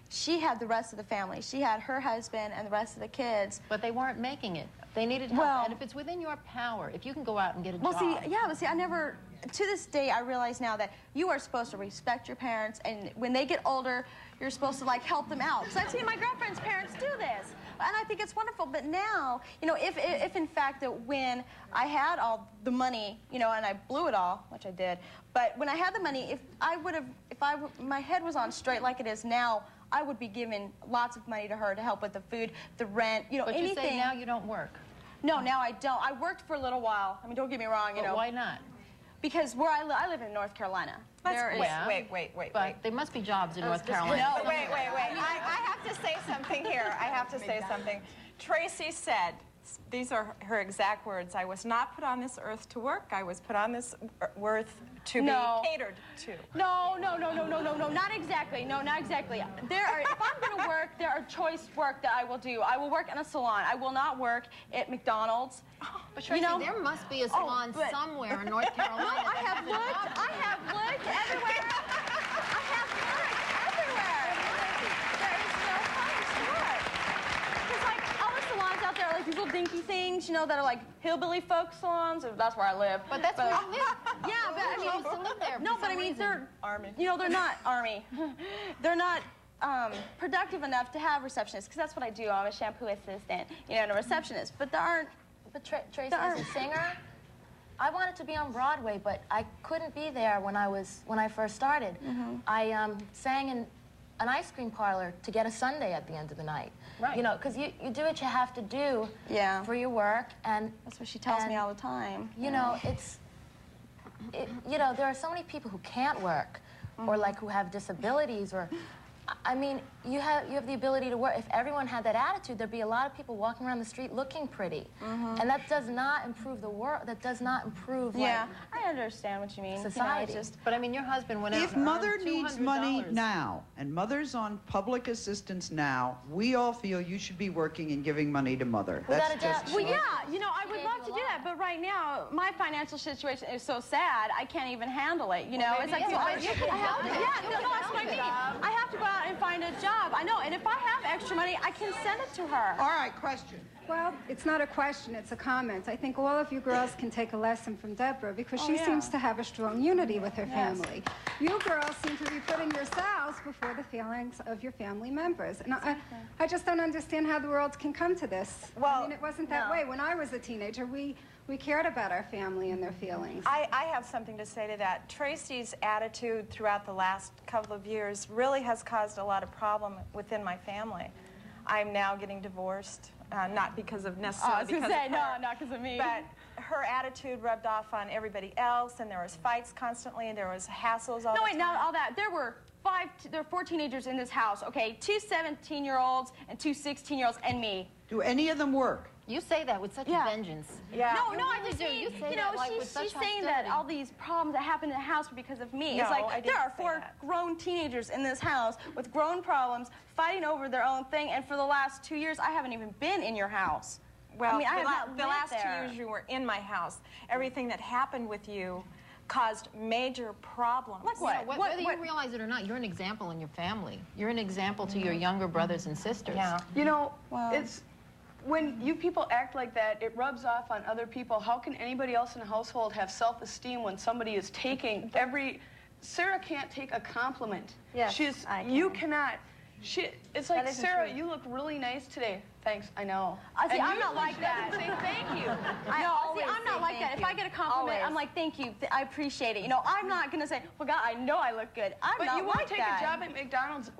she had the rest of the family. She had her husband and the rest of the kids. But they weren't making it. They needed help. Well, and if it's within your power, if you can go out and get a well, job. see, I never, to this day, I realize now that you are supposed to respect your parents, and when they get older, you're supposed to, like, help them out. So I've seen my girlfriend's parents do this, and I think it's wonderful. But now, you know, if in fact that when I had all the money, you know, and I blew it all, which I did, but when I had the money, if my head was on straight like it is now, I would be giving lots of money to her to help with the food, the rent, you know, but anything. But you say now you don't work. No, now I don't. I worked for a little while. I mean, don't get me wrong, you know. Why not? Because where I live in North Carolina. Wait. But there must be jobs in North Carolina. No, wait. I have to say something here. I have to say something. Tracy said these are her exact words. I was not put on this earth to work. I was put on this earth to be catered to. No, not exactly. No, not exactly. If I'm going to work, there are choice work that I will do. I will work in a salon. I will not work at McDonald's. But Tracy, there must be a salon somewhere in North Carolina. No, I have looked everywhere. I have looked everywhere. There is no place to work. Because, like, all the salons out there are like these little dinky things, you know, that are like hillbilly folk salons. That's where I live. But that's where you live. Yeah, but I mean, you used to live there. No, but I mean, they're army. You know, they're not army. They're not productive enough to have receptionists. Because that's what I do. I'm a shampoo assistant, you know, and a receptionist. But there aren't. But Tracy, as a singer, I wanted to be on Broadway, but I couldn't be there when I first started. I sang in an ice cream parlor to get a sundae at the end of the night. Right. You know, because you do what you have to do for your work, and that's what she tells me all the time. You know, you know, there are so many people who can't work, or like who have disabilities, or. I mean, you have the ability to work. If everyone had that attitude, there'd be a lot of people walking around the street looking pretty. And that does not improve the world. That does not improve, I understand what you mean. Society. You know, but I mean, your husband went out If and Mother earned needs $200. money now, and Mother's on public assistance now, we all feel you should be working and giving money to Mother. Without That's a doubt. just... Well, yeah, you know, I would love to do that, but right now, my financial situation is so sad, I can't even handle it, you know? It's like, that's what I mean. I have to go out and find a job. I know, and if I have extra money, I can send it to her. All right, question. Well, it's not a question, it's a comment. I think all of you girls can take a lesson from Deborah because she seems to have a strong unity with her family. You girls seem to be putting yourselves before the feelings of your family members. And I just don't understand how the world can come to this. Well, I mean, it wasn't that way. When I was a teenager, we cared about our family and their feelings. I have something to say to that. Tracy's attitude throughout the last couple of years really has caused a lot of problem within my family. I'm now getting divorced, not because of necessarily because of her, not because of me. but her attitude rubbed off on everybody else, and there was fights constantly, and there was hassles all the time. No, wait, not all that. There were four teenagers in this house, okay? 2 17-year-olds and 2 16-year-olds and me. Do any of them work? You say that with such a vengeance. Yeah. No, You I really just do. mean, You say you that know, like with such she's saying that all these problems that happened in the house were because of me. No, it's like I didn't there are say 4 that. grown teenagers in this house with grown problems, fighting over their own thing, and for the last 2 years, I haven't even been in your house. Well, I mean, I have not the lived last there. 2 years you were in my house. Everything that happened with you caused major problems. Like what? Whether you realize it or not, you're an example in your family. You're an example to your younger brothers and sisters. Yeah. You know, it's when you people act like that, it rubs off on other people. How can anybody else in the household have self-esteem when somebody is taking Sarah can't take a compliment. Yes, I can. You cannot. It's like, That isn't Sarah, true. you look really nice today. Thanks, I know. See, And I'm usually not like she that. doesn't say thank you. I'm not like that. If I get a compliment, I'm like, thank you, I appreciate it. You know, I'm not gonna say, well, God, I know I look good. But not you won't like take that. a job at McDonald's.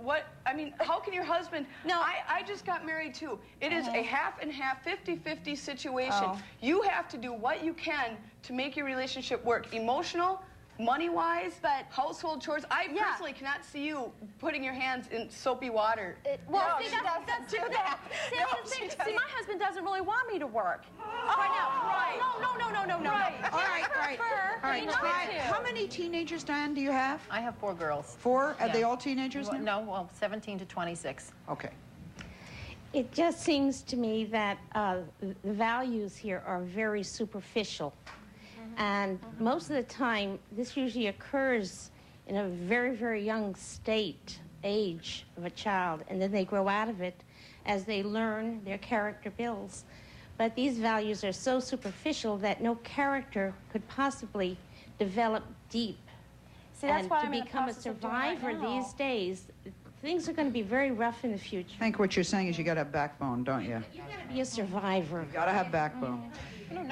I mean, how can your husband? No. I just got married too. It is a half and half, 50-50 situation. Oh. You have to do what you can to make your relationship work. Emotional, money-wise, but household chores. I personally cannot see you putting your hands in soapy water. Well, see, that's see, my husband doesn't really want me to work right now. Right. No. Right. All right. How many teenagers, Diane, do you have? I have 4 girls. 4? Are Yeah. they all teenagers now? No, well, 17 to 26. Okay. It just seems to me that the values here are very superficial. And most of the time, this usually occurs in a very, very young age of a child, and then they grow out of it as they learn, their character builds. But these values are so superficial that no character could possibly develop deep. See, that's and what to I'm in the become a process of doing right survivor now. these days, things are going to be very rough in the future. I think what you're saying is you got to have backbone, don't you? You got to be a survivor. You got to have backbone.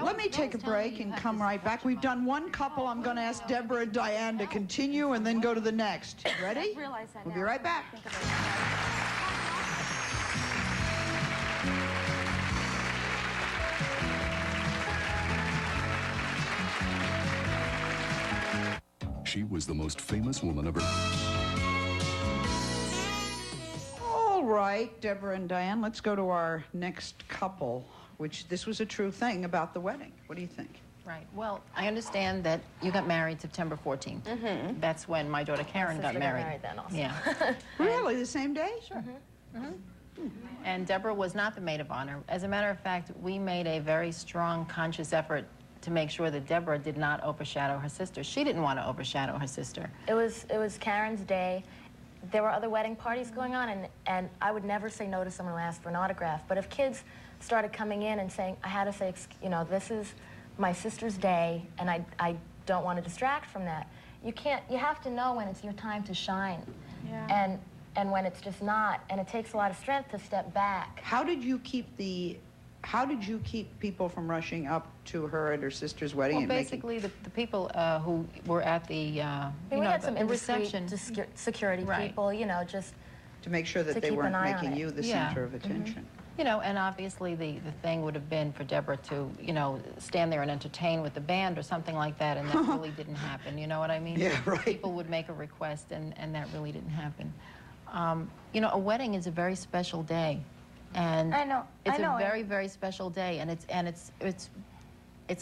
Let me take a break and come right back. We've done one couple. I'm going to ask Deborah and Diane to continue and then go to the next. Ready? Realize that We'll now. be right back. She was the most famous woman of her... All right, Deborah and Diane, let's go to our next couple. which this was a true thing about the wedding. What do you think? Right. Well, I understand that you got married September 14th. Mm-hmm. That's when my daughter Karen got married. then also. Yeah. Really, the same day? Sure. And Deborah was not the maid of honor. As a matter of fact, we made a very strong, conscious effort to make sure that Deborah did not overshadow her sister. She didn't want to overshadow her sister. It was Karen's day. There were other wedding parties going on, and I would never say no to someone who asked for an autograph. But if kids started coming in and saying, I had to say, you know, this is my sister's day, and I don't want to distract from that. You have to know when it's your time to shine. Yeah. And when it's just not, and it takes a lot of strength to step back. How did you keep people from rushing up to her at her sister's wedding? Well, and basically, the people who were at the, we had some the reception. Security people, you know, just to make sure that to they keep weren't an eye on making it. you the Yeah. center of attention. You know, and obviously the thing would have been for Deborah to, you know, stand there and entertain with the band or something like that, and that really didn't happen. You know what I mean? Yeah, right. People would make a request, and that really didn't happen. You know, a wedding is a very special day, and I know. it's a very, very special day, and it's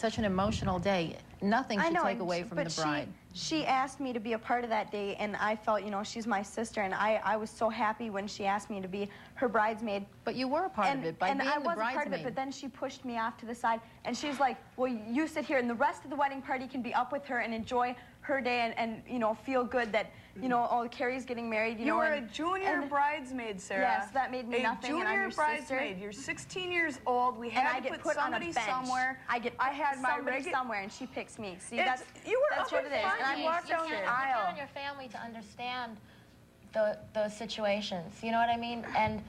such an emotional day. Nothing should take away from the bride. She asked me to be a part of that day, and I felt, you know, she's my sister, and I was so happy when she asked me to be her bridesmaid. But you were a part of it by being the bridesmaid. And I was a part of it, but then she pushed me off to the side, and she's like, well, you sit here, and the rest of the wedding party can be up with her and enjoy her day and you know, feel good that, you know, oh, Carrie's getting married, you know. You were a junior bridesmaid, Sarah. Yes, that made me nothing, and I'm your bridesmaid. sister. You're 16 years old. We had to put somebody somewhere. I had somebody somewhere, and she picks me. See, that's you were that's what it is. And I walked down the You aisle. count on your family to understand those situations. You know what I mean? And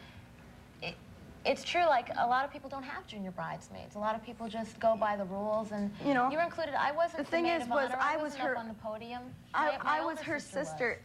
it's true, like, a lot of people don't have junior bridesmaids. A lot of people just go by the rules, and you know, you were included. I wasn't the thing maid is, of honor. I wasn't was her up on the podium. I was her sister.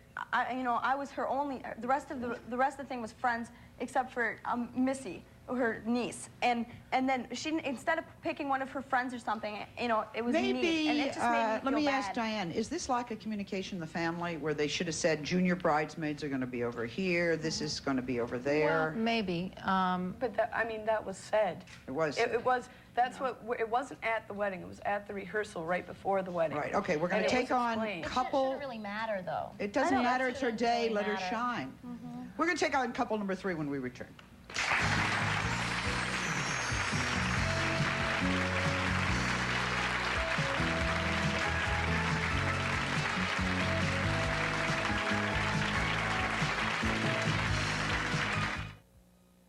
You know, I was her only. The rest of the thing was friends, except for Missy, her niece, and then she, instead of picking one of her friends or something, you know, it was me, and it just made me feel let me bad. ask Diane, is this like a communication in the family where they should have said junior bridesmaids are going to be over here, this is going to be over there? Well, maybe. But that, I mean, that was said. It was. It was. That's what. It wasn't at the wedding. It was at the rehearsal right before the wedding. Right. Okay. We're going to take on couple. It shouldn't really matter, though. It doesn't matter. It's her Shouldn't day. really Let her matter. shine. We're going to take on couple number 3 when we return.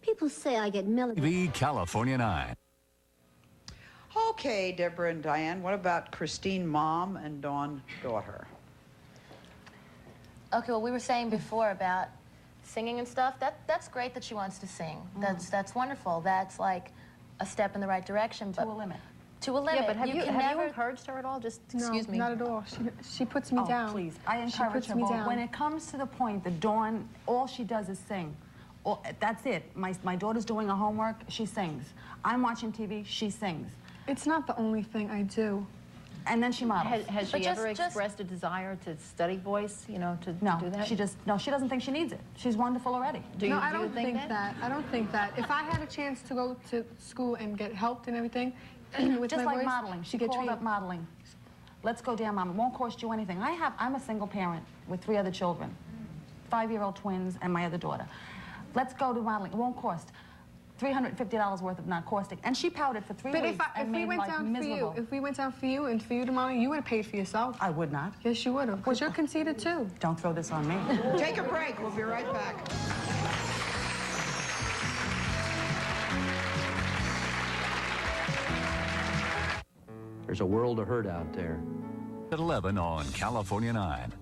People say I get The California 9. Okay, Deborah and Diane, what about Christine mom and Dawn daughter? Okay, well, we were saying before about singing and stuff. That's great that she wants to sing. That's wonderful. That's like a step in the right direction. But To a limit. To a limit. Yeah, but have you never encouraged her at all? Just excuse me. not at all. She puts me down. Please, I She encourage puts her. me But down. when it comes to the point that Dawn, all she does is sing. That's it. My daughter's doing her homework, she sings. I'm watching TV, she sings. It's not the only thing I do. And then she models. Has she ever expressed a desire to study voice, you know, to do that? She doesn't think she needs it. She's wonderful already. No, I don't think that. I don't think that. If I had a chance to go to school and get helped and everything, with Just my like voice, modeling. She get called trained. up modeling. Let's go down, Mom. It won't cost you anything. I'm a single parent with 3 other children, 5-year-old twins and my other daughter. Let's go to modeling. It won't cost $350 worth of not costing. And she pouted for 3 But weeks if we went down miserable. for you, if we went down for you and for you to model, you would have paid for yourself. I would not. Yes, you would have, because you're conceited too. Don't throw this on me. Take a break. We'll be right back. There's a world of hurt out there. At 11 on California 9.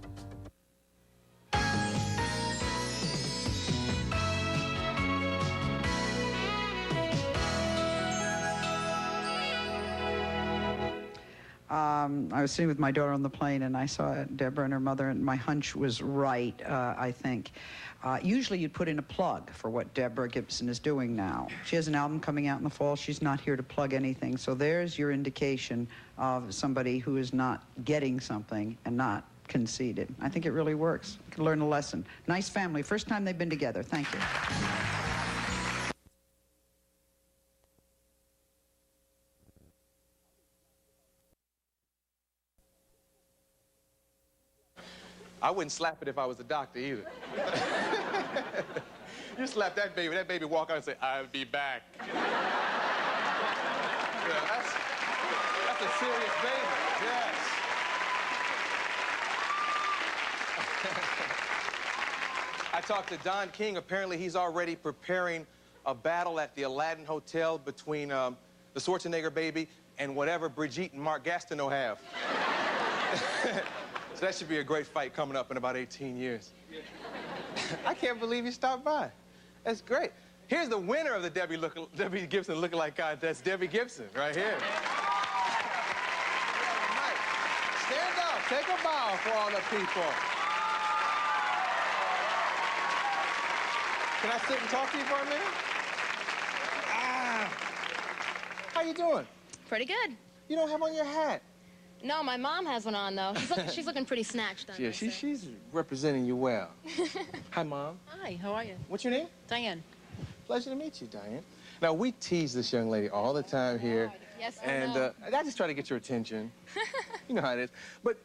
I was sitting with my daughter on the plane, and I saw Deborah and her mother, and my hunch was right, I think. Usually you'd put in a plug for what Deborah Gibson is doing now. She has an album coming out in the fall. She's not here to plug anything. So there's your indication of somebody who is not getting something and not conceited. I think it really works. You can learn a lesson. Nice family. First time they've been together. Thank you. I wouldn't slap it if I was a doctor either. You slap that baby walk out and say, I'll be back. Yeah, that's a serious baby, yes. I talked to Don King. Apparently, he's already preparing a battle at the Aladdin Hotel between the Schwarzenegger baby and whatever Brigitte and Mark Gastineau have. So that should be a great fight coming up in about 18 years. I can't believe you stopped by. That's great. Here's the winner of the Debbie Gibson Lookalike Contest, Debbie Gibson, right here. Stand up, take a bow for all the people. Can I sit and talk to you for a minute? How you doing? Pretty good. You don't have on your hat. No, my mom has one on, though. She's looking pretty snatched on. Yeah, she's representing you well. Hi, Mom. Hi, how are you? What's your name? Diane. Pleasure to meet you, Diane. Now, we tease this young lady all the time here. Yes, I and know. I just try to get your attention. You know how it is. But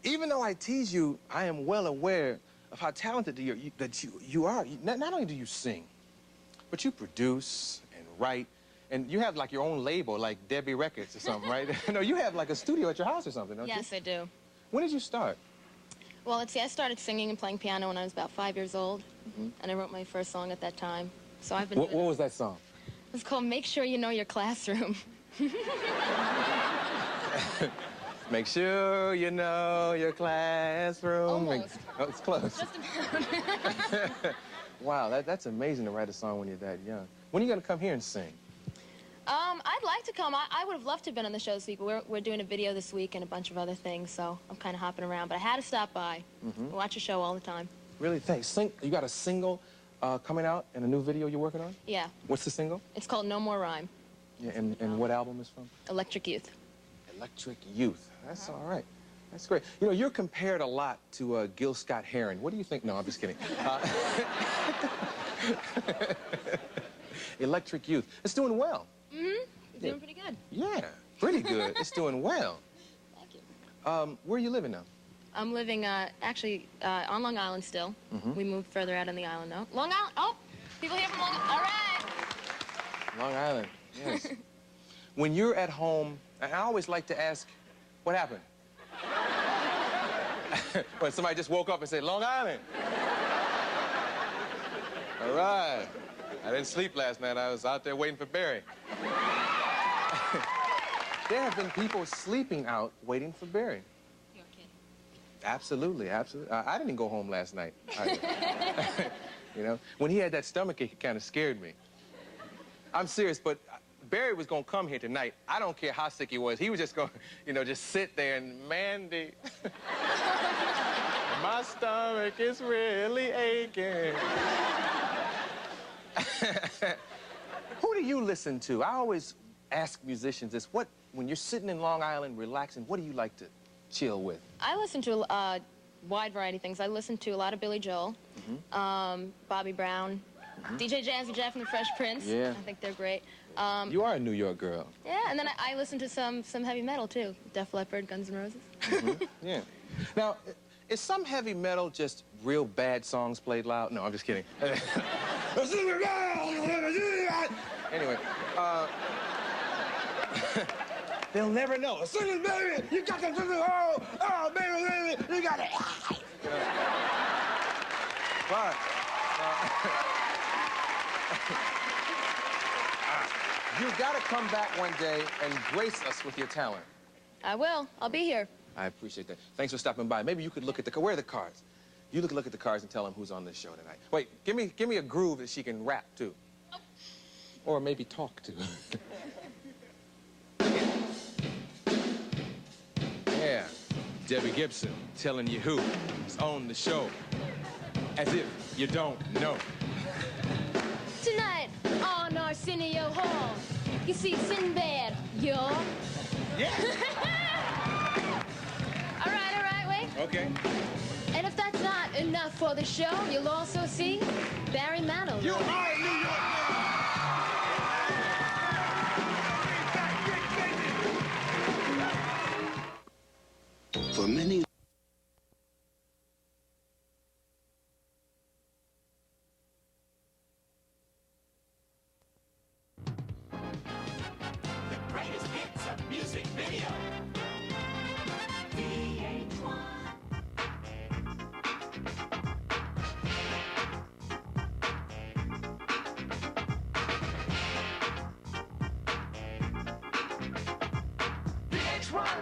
even though I tease you, I am well aware of how talented you are. Not only do you sing, but you produce and write. And you have, like, your own label, like Debbie Records or something, right? No, you have, like, a studio at your house or something, don't you? Yes, I do. When did you start? Well, let's see, I started singing and playing piano when I was about 5 years old. And I wrote my first song at that time. So I've been What was that song? It was called Make Sure You Know Your Classroom. Make sure you know your classroom. Almost. Oh, it's close. Just about. Wow, that's amazing to write a song when you're that young. When are you going to come here and sing? I'd like to come. I would have loved to have been on the show this week. We're doing a video this week and a bunch of other things, so I'm kind of hopping around. But I had to stop by. I watch your show all the time. Really? Thanks. You got a single coming out and a new video you're working on? Yeah. What's the single? It's called No More Rhyme. Yeah, and what album is from? Electric Youth. Electric Youth. That's all right. That's great. You know, you're compared a lot to Gil Scott-Heron. What do you think? No, I'm just kidding. Electric Youth. It's doing well. It's doing pretty good. Yeah, pretty good. It's doing well. Thank you. Where are you living now? I'm living, actually, on Long Island still. We moved further out on the island now. Long Island! Oh! People here from Long Island. All right! Long Island, yes. When you're at home, I always like to ask, what happened? When somebody just woke up and said, Long Island. All right. I didn't sleep last night. I was out there waiting for Barry. There have been people sleeping out waiting for Barry. You're kidding. Absolutely, absolutely. I didn't go home last night. You know, when he had that stomachache, it kind of scared me. I'm serious, but Barry was going to come here tonight. I don't care how sick he was. He was just going to, you know, just sit there and, Mandy, my stomach is really aching. Who do you listen to? I always ask musicians this. When you're sitting in Long Island relaxing, what do you like to chill with? I listen to a wide variety of things. I listen to a lot of Billy Joel, Bobby Brown, DJ Jazzy Jeff and the Fresh Prince. Yeah. I think they're great. You are a New York girl. Yeah, and then I listen to some heavy metal, too. Def Leppard, Guns N' Roses. Yeah. Now, is some heavy metal just real bad songs played loud? No, I'm just kidding. Anyway, they'll never know. Baby, you got to oh, baby, you got it. But you got to come back one day and grace us with your talent. I will. I'll be here. I appreciate that. Thanks for stopping by. Maybe you could look at where are the cards? You look at the cards and tell them who's on this show tonight. Wait, give me a groove that she can rap to. Oh. Or maybe talk to. Yeah, Debbie Gibson telling you who's on the show. As if you don't know. Tonight on Arsenio Hall, you see Sinbad, yo. Yeah. All right, wait. Okay. And if that's not enough for the show, you'll also see Barry Manilow. You are New York. For many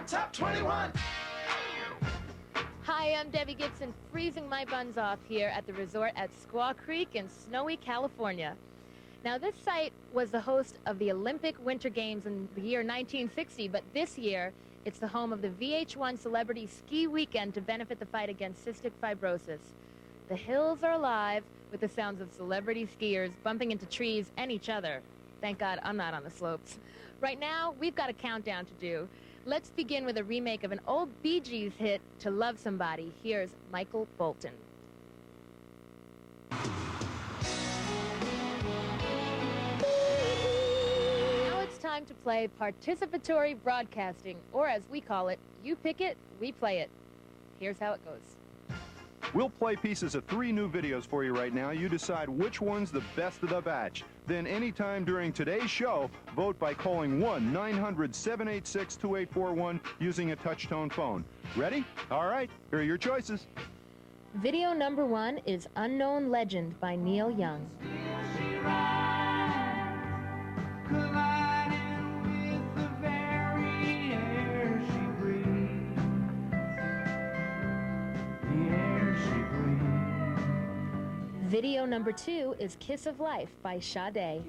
Top 21. Hi, I'm Debbie Gibson, freezing my buns off here at the resort at Squaw Creek in snowy California. Now, this site was the host of the Olympic Winter Games in the year 1960, but this year, it's the home of the VH1 Celebrity Ski Weekend to benefit the fight against cystic fibrosis. The hills are alive with the sounds of celebrity skiers bumping into trees and each other. Thank God I'm not on the slopes. Right now, we've got a countdown to do. Let's begin with a remake of an old Bee Gees hit, To Love Somebody. Here's Michael Bolton. Now it's time to play participatory broadcasting, or as we call it, you pick it, we play it. Here's how it goes. We'll play pieces of 3 new videos for you right now. You decide which one's the best of the batch. Then anytime during today's show, vote by calling 1-900-786-2841 using a touch-tone phone. Ready? All right, here are your choices. Video number 1 is Unknown Legend by Neil Young. Video number 2 is Kiss of Life by Sade.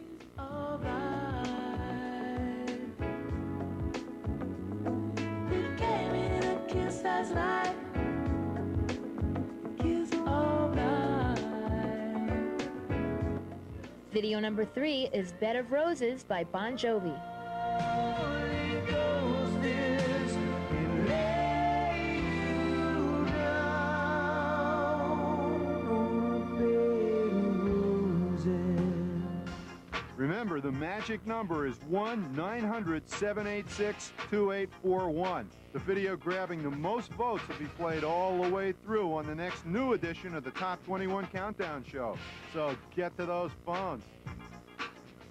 Video number 3 is Bed of Roses by Bon Jovi. Remember, the magic number is 1-900-786-2841. The video grabbing the most votes will be played all the way through on the next new edition of the Top 21 Countdown Show. So get to those phones.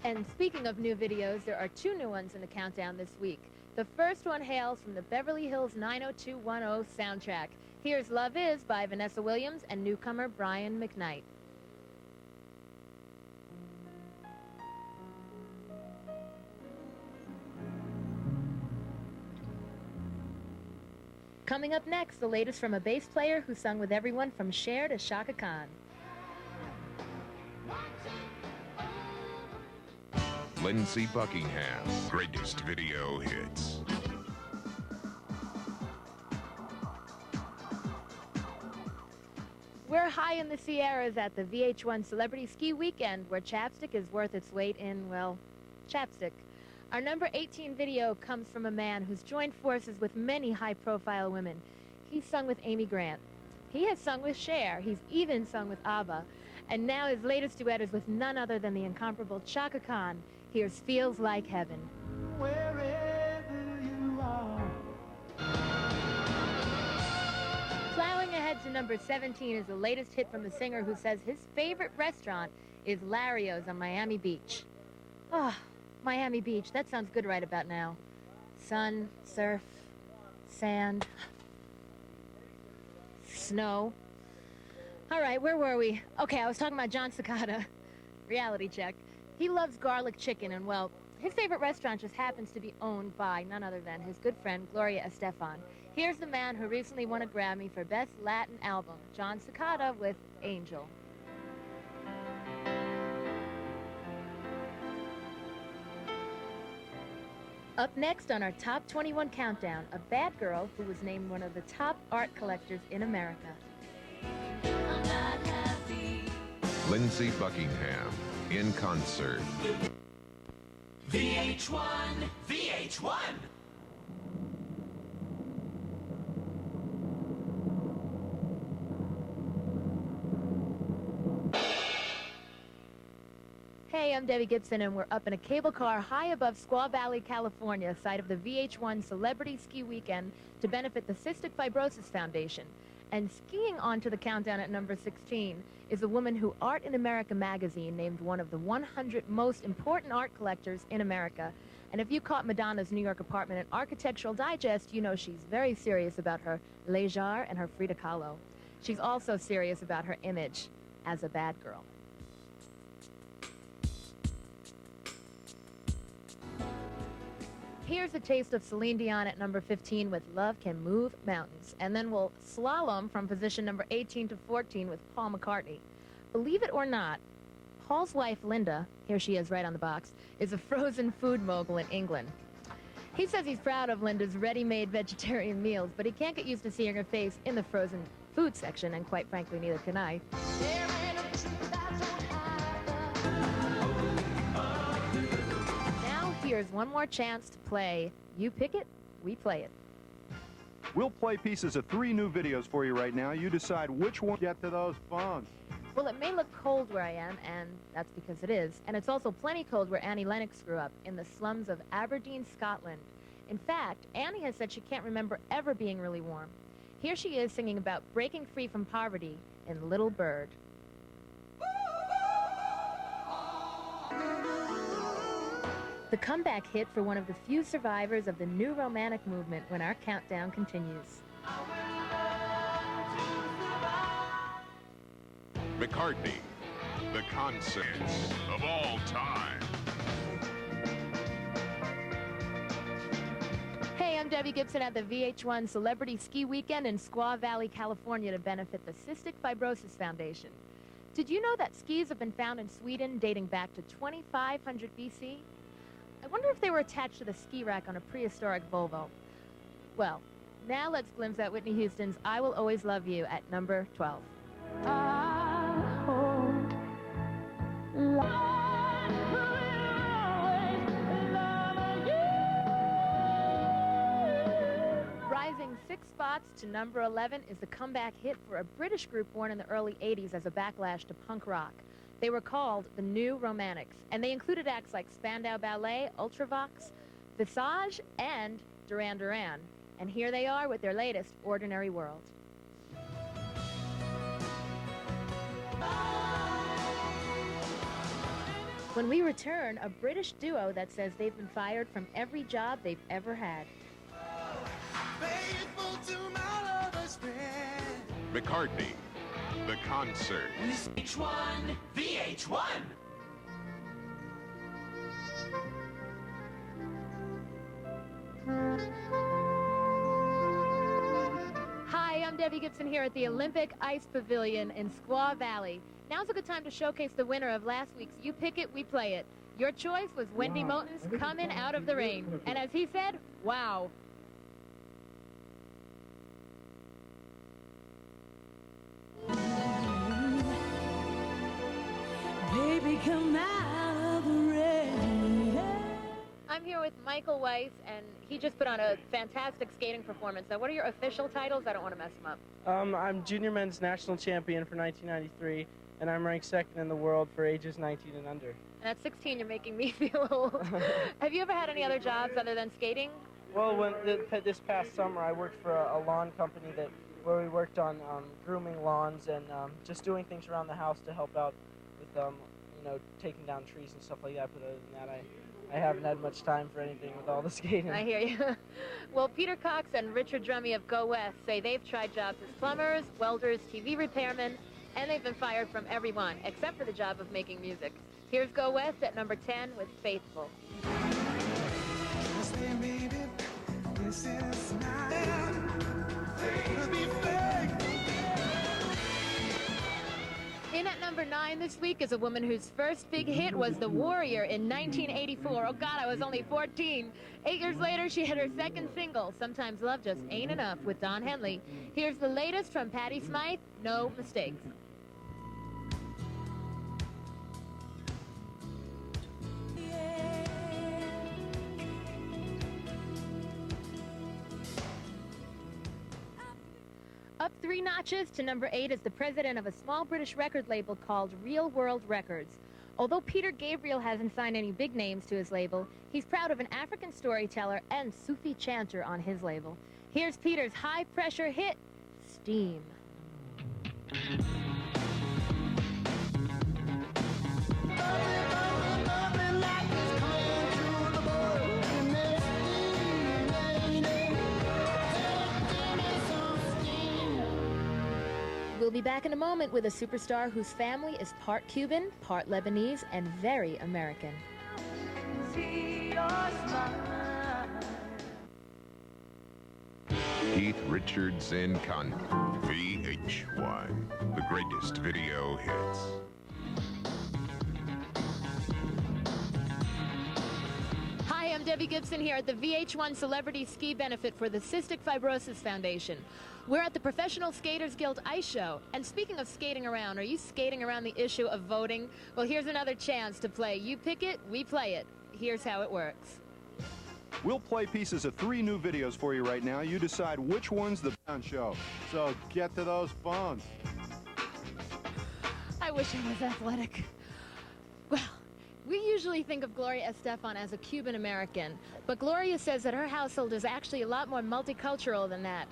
And speaking of new videos, there are 2 new ones in the countdown this week. The first one hails from the Beverly Hills 90210 soundtrack. Here's Love Is by Vanessa Williams and newcomer Brian McKnight. Coming up next, the latest from a bass player who sung with everyone from Cher to Shaka Khan. Lindsey Buckingham's greatest video hits. We're high in the Sierras at the VH1 Celebrity Ski Weekend, where chapstick is worth its weight in, well, chapstick. Our number 18 video comes from a man who's joined forces with many high-profile women. He's sung with Amy Grant. He has sung with Cher. He's even sung with ABBA. And now his latest duet is with none other than the incomparable Chaka Khan. Here's Feels Like Heaven. Wherever you are. Plowing ahead to number 17 is the latest hit from the singer who says his favorite restaurant is Lario's on Miami Beach. Ah. Miami Beach, that sounds good right about now. Sun, surf, sand, snow. All right, where were we? Okay, I was talking about John Cicada. Reality check. He loves garlic chicken, and well, his favorite restaurant just happens to be owned by none other than his good friend, Gloria Estefan. Here's the man who recently won a Grammy for Best Latin Album, John Cicada with Angel. Up next on our Top 21 Countdown, a bad girl who was named one of the top art collectors in America. Lindsey Buckingham in concert. VH1, VH1. Hey, I'm Debbie Gibson, and we're up in a cable car high above Squaw Valley, California, site of the VH1 Celebrity Ski Weekend to benefit the Cystic Fibrosis Foundation. And skiing onto the countdown at number 16 is a woman who Art in America magazine named one of the 100 most important art collectors in America. And if you caught Madonna's New York apartment in Architectural Digest, you know she's very serious about her Lejar and her Frida Kahlo. She's also serious about her image as a bad girl. here's a taste of Celine Dion at number 15 with Love Can Move Mountains. And then we'll slalom from position number 18 to 14 with Paul McCartney. Believe it or not, Paul's wife, Linda, here she is right on the box, is a frozen food mogul in England. He says he's proud of Linda's ready-made vegetarian meals, but he can't get used to seeing her face in the frozen food section, and quite frankly, neither can I. Now here's one more chance to play You Pick It, We Play It. We'll play pieces of 3 new videos for you right now. You decide which one to get to those phones. Well, it may look cold where I am, and that's because it is. And it's also plenty cold where Annie Lennox grew up, in the slums of Aberdeen, Scotland. In fact, Annie has said she can't remember ever being really warm. Here she is singing about breaking free from poverty in Little Bird. The comeback hit for one of the few survivors of the new romantic movement when our countdown continues. McCartney, the concerts of all time. Hey, I'm Debbie Gibson at the VH1 Celebrity Ski Weekend in Squaw Valley, California to benefit the Cystic Fibrosis Foundation. Did you know that skis have been found in Sweden dating back to 2500 BC? I wonder if they were attached to the ski rack on a prehistoric Volvo. Well, now let's glimpse at Whitney Houston's I Will Always Love You at number 12. Rising 6 spots to number 11 is the comeback hit for a British group born in the early 80s as a backlash to punk rock. They were called the New Romantics, and they included acts like Spandau Ballet, Ultravox, Visage, and Duran Duran. And here they are with their latest, Ordinary World. When we return, a British duo that says they've been fired from every job they've ever had. McCartney, the concert. VH1, VH1. Hi, I'm Debbie Gibson here at the Olympic Ice Pavilion in Squaw Valley. Now's a good time to showcase the winner of last week's You Pick It, We Play It. Your choice was Wendy Moten's Coming Out of the Rain. And as he said, wow. Baby, come out of the rain. I'm here with Michael Weiss, and he just put on a fantastic skating performance. Now, what are your official titles? I don't want to mess them up. I'm junior men's national champion for 1993, and I'm ranked 2nd in the world for ages 19 and under. And at 16, you're making me feel old. Have you ever had any other jobs other than skating? Well, this past summer, I worked for a lawn company where we worked on grooming lawns and just doing things around the house to help out with, taking down trees and stuff like that. But other than that, I haven't had much time for anything with all the skating. I hear you. Well, Peter Cox and Richard Drummy of Go West say they've tried jobs as plumbers, welders, TV repairmen, and they've been fired from everyone except for the job of making music. Here's Go West at number 10 with Faithful. In at number 9 this week is a woman whose first big hit was The Warrior in 1984. Oh God, I was only 14. 8 years later, she hit her second single, Sometimes Love Just Ain't Enough, with Don Henley. Here's the latest from Patti Smythe, No Mistakes. Up 3 notches to number 8 is the president of a small British record label called Real World Records. Although Peter Gabriel hasn't signed any big names to his label, he's proud of an African storyteller and Sufi chanter on his label. Here's Peter's high-pressure hit, Steam. We'll be back in a moment with a superstar whose family is part Cuban, part Lebanese, and very American. See your smile. Keith Richards and Con. VH1, the greatest video hits. Hi, I'm Debbie Gibson here at the VH1 Celebrity Ski Benefit for the Cystic Fibrosis Foundation. We're at the Professional Skaters Guild Ice Show. And speaking of skating around, are you skating around the issue of voting? Well, here's another chance to play You Pick It, We Play It. Here's how it works. We'll play pieces of 3 new videos for you right now. You decide which one's the show. So get to those phones. I wish I was athletic. Well, we usually think of Gloria Estefan as a Cuban American, but Gloria says that her household is actually a lot more multicultural than that.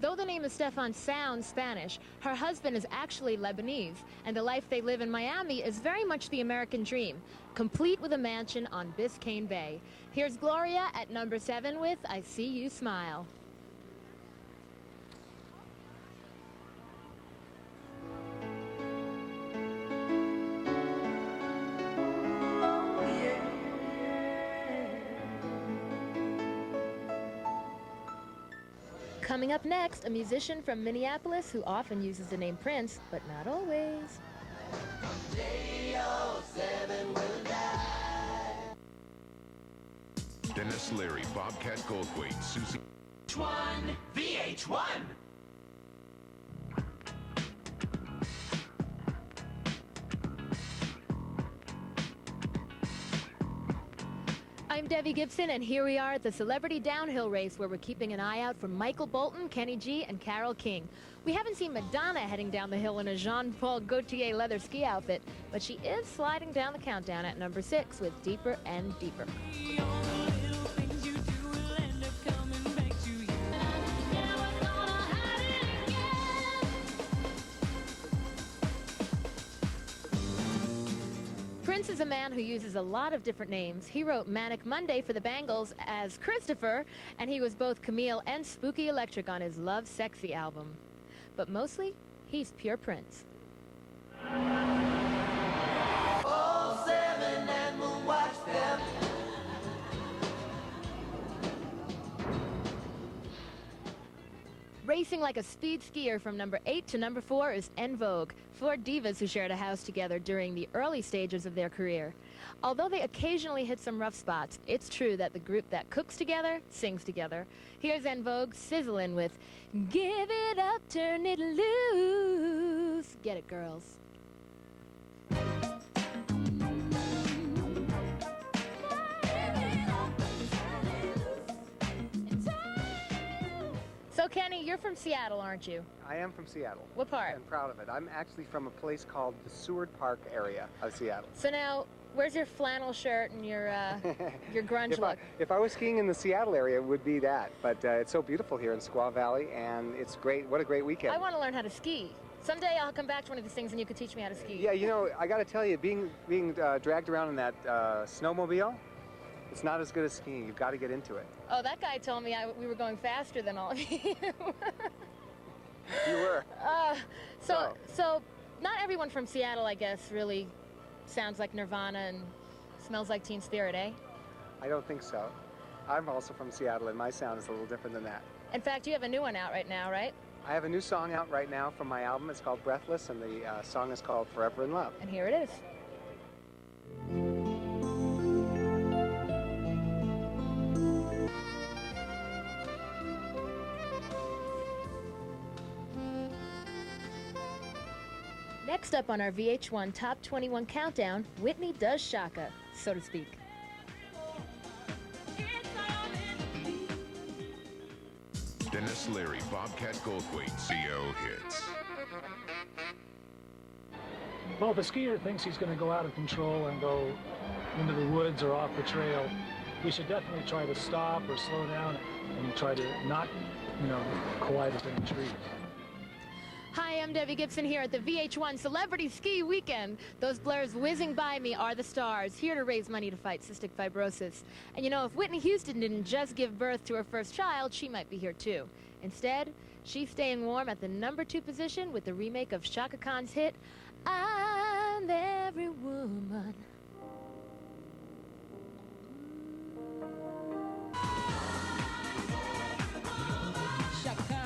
Though the name Estefan sounds Spanish, her husband is actually Lebanese, and the life they live in Miami is very much the American dream, complete with a mansion on Biscayne Bay. Here's Gloria at number 7 with I See You Smile. Coming up next, a musician from Minneapolis who often uses the name Prince, but not always. Dennis Leary, Bobcat Goldthwait, Susie. VH1. I'm Debbie Gibson, and here we are at the Celebrity Downhill Race, where we're keeping an eye out for Michael Bolton, Kenny G, and Carole King. We haven't seen Madonna heading down the hill in a Jean-Paul Gaultier leather ski outfit, but she is sliding down the countdown at number 6 with Deeper and Deeper. Prince is a man who uses a lot of different names. He wrote Manic Monday for the Bangles as Christopher, and he was both Camille and Spooky Electric on his Love Sexy album. But mostly, he's pure Prince. All 7 and we'll watch them. Racing like a speed skier from number 8 to number 4 is En Vogue, 4 divas who shared a house together during the early stages of their career. Although they occasionally hit some rough spots, it's true that the group that cooks together sings together. Here's En Vogue sizzling with Give It Up, Turn It Loose. Get it, girls. So, Kenny, you're from Seattle, aren't you? I am from Seattle. What part? I'm proud of it. I'm actually from a place called the Seward Park area of Seattle. So now, where's your flannel shirt and your grunge look? If I was skiing in the Seattle area, it would be that. But it's so beautiful here in Squaw Valley, and it's great. What a great weekend. I want to learn how to ski. Someday I'll come back to one of these things and you can teach me how to ski. Yeah, you know, I got to tell you, being dragged around in that snowmobile, it's not as good as skiing. You've got to get into it. Oh, that guy told me we were going faster than all of you. You were. So not everyone from Seattle, I guess, really sounds like Nirvana and smells like Teen Spirit, eh? I don't think so. I'm also from Seattle, and my sound is a little different than that. In fact, you have a new one out right now, right? I have a new song out right now from my album. It's called Breathless, and the song is called Forever in Love. And here it is. Next up on our VH1 Top 21 Countdown, Whitney does Shaka, so to speak. Dennis Leary, Bobcat Goldthwait, CO Hits. Well, if a skier thinks he's going to go out of control and go into the woods or off the trail, we should definitely try to stop or slow down and try to not, collide with any trees. Hi, I'm Debbie Gibson here at the VH1 Celebrity Ski Weekend. Those blurs whizzing by me are the stars, here to raise money to fight cystic fibrosis. And if Whitney Houston didn't just give birth to her first child, she might be here too. Instead, she's staying warm at the number 2 position with the remake of Shaka Khan's hit, I'm Every Woman. Shaka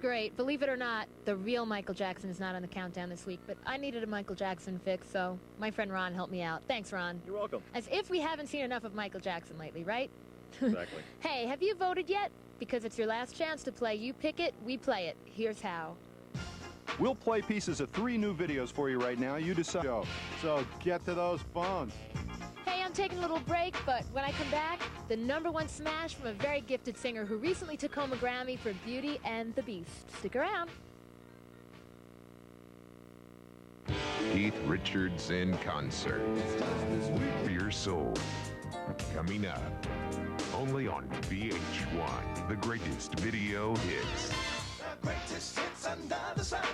great. Believe it or not, the real Michael Jackson is not on the countdown this week, but I needed a Michael Jackson fix, so my friend Ron helped me out. Thanks, Ron. You're welcome. As if we haven't seen enough of Michael Jackson lately, right? Exactly. Hey, have you voted yet? Because it's your last chance to play You Pick It, We Play It. Here's how. We'll play pieces of 3 new videos for you right now. You decide. So get to those phones. Hey, I'm taking a little break, but when I come back, the #1 smash from a very gifted singer who recently took home a Grammy for Beauty and the Beast. Stick around. Keith Richards in concert. For your soul. Coming up. Only on VH1. The greatest video hits. The greatest hits under the sun.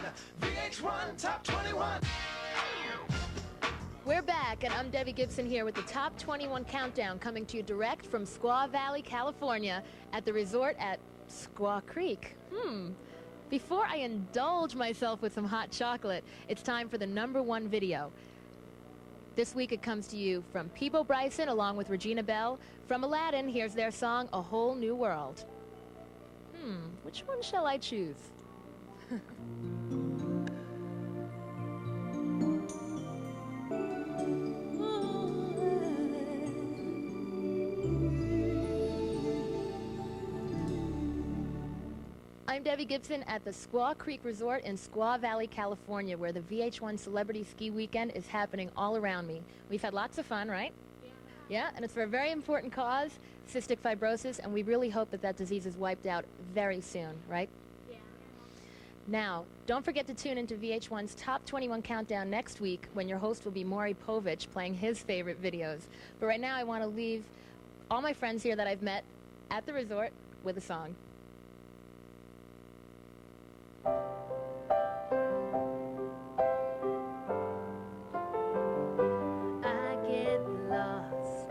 VH1 Top 21. We're back, and I'm Debbie Gibson here with the Top 21 Countdown, coming to you direct from Squaw Valley, California, at the resort at Squaw Creek. Before I indulge myself with some hot chocolate, it's time for the #1 video. This week it comes to you from Peebo Bryson along with Regina Bell. From Aladdin, here's their song, A Whole New World. Which one shall I choose? I'm Debbie Gibson at the Squaw Creek Resort in Squaw Valley, California, where the VH1 Celebrity Ski Weekend is happening all around me. We've had lots of fun, right? Yeah, and it's for a very important cause, cystic fibrosis, and we really hope that that disease is wiped out very soon, right? Yeah. Now, don't forget to tune into VH1's Top 21 Countdown next week when your host will be Maury Povich playing his favorite videos. But right now I want to leave all my friends here that I've met at the resort with a song. I get lost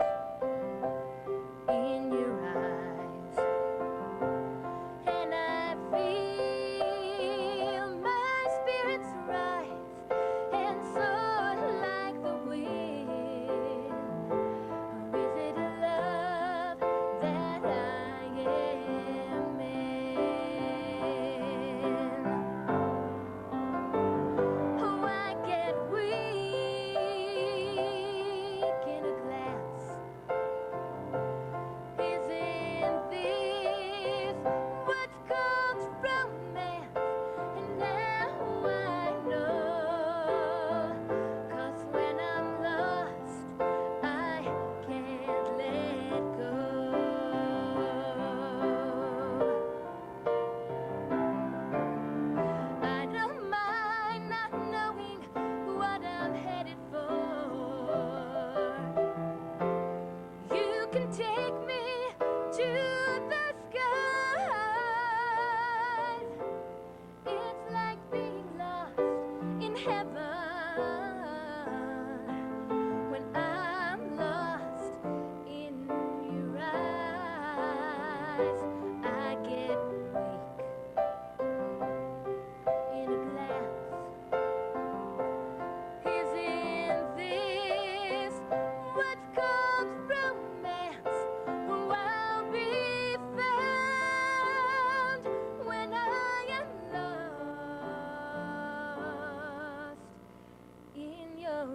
in your eyes, and I feel my spirits rise and soar like the wind. Or is it a love that I am in? Oh, I get weak in a glance. Isn't this what's called romance? And now I know, 'cause when I'm lost, I can't let go. I don't mind not knowing what I'm headed for. You can take me to the skies. It's like being lost in heaven. When I'm lost in your eyes, I get weak in a glance. Isn't this what's called romance? Oh, I'll be found when I am lost in your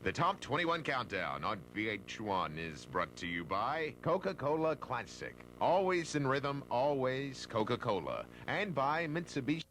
The Top 21 Countdown on VH1 is brought to you by Coca-Cola Classic. Always in rhythm, always Coca-Cola. And by Mitsubishi.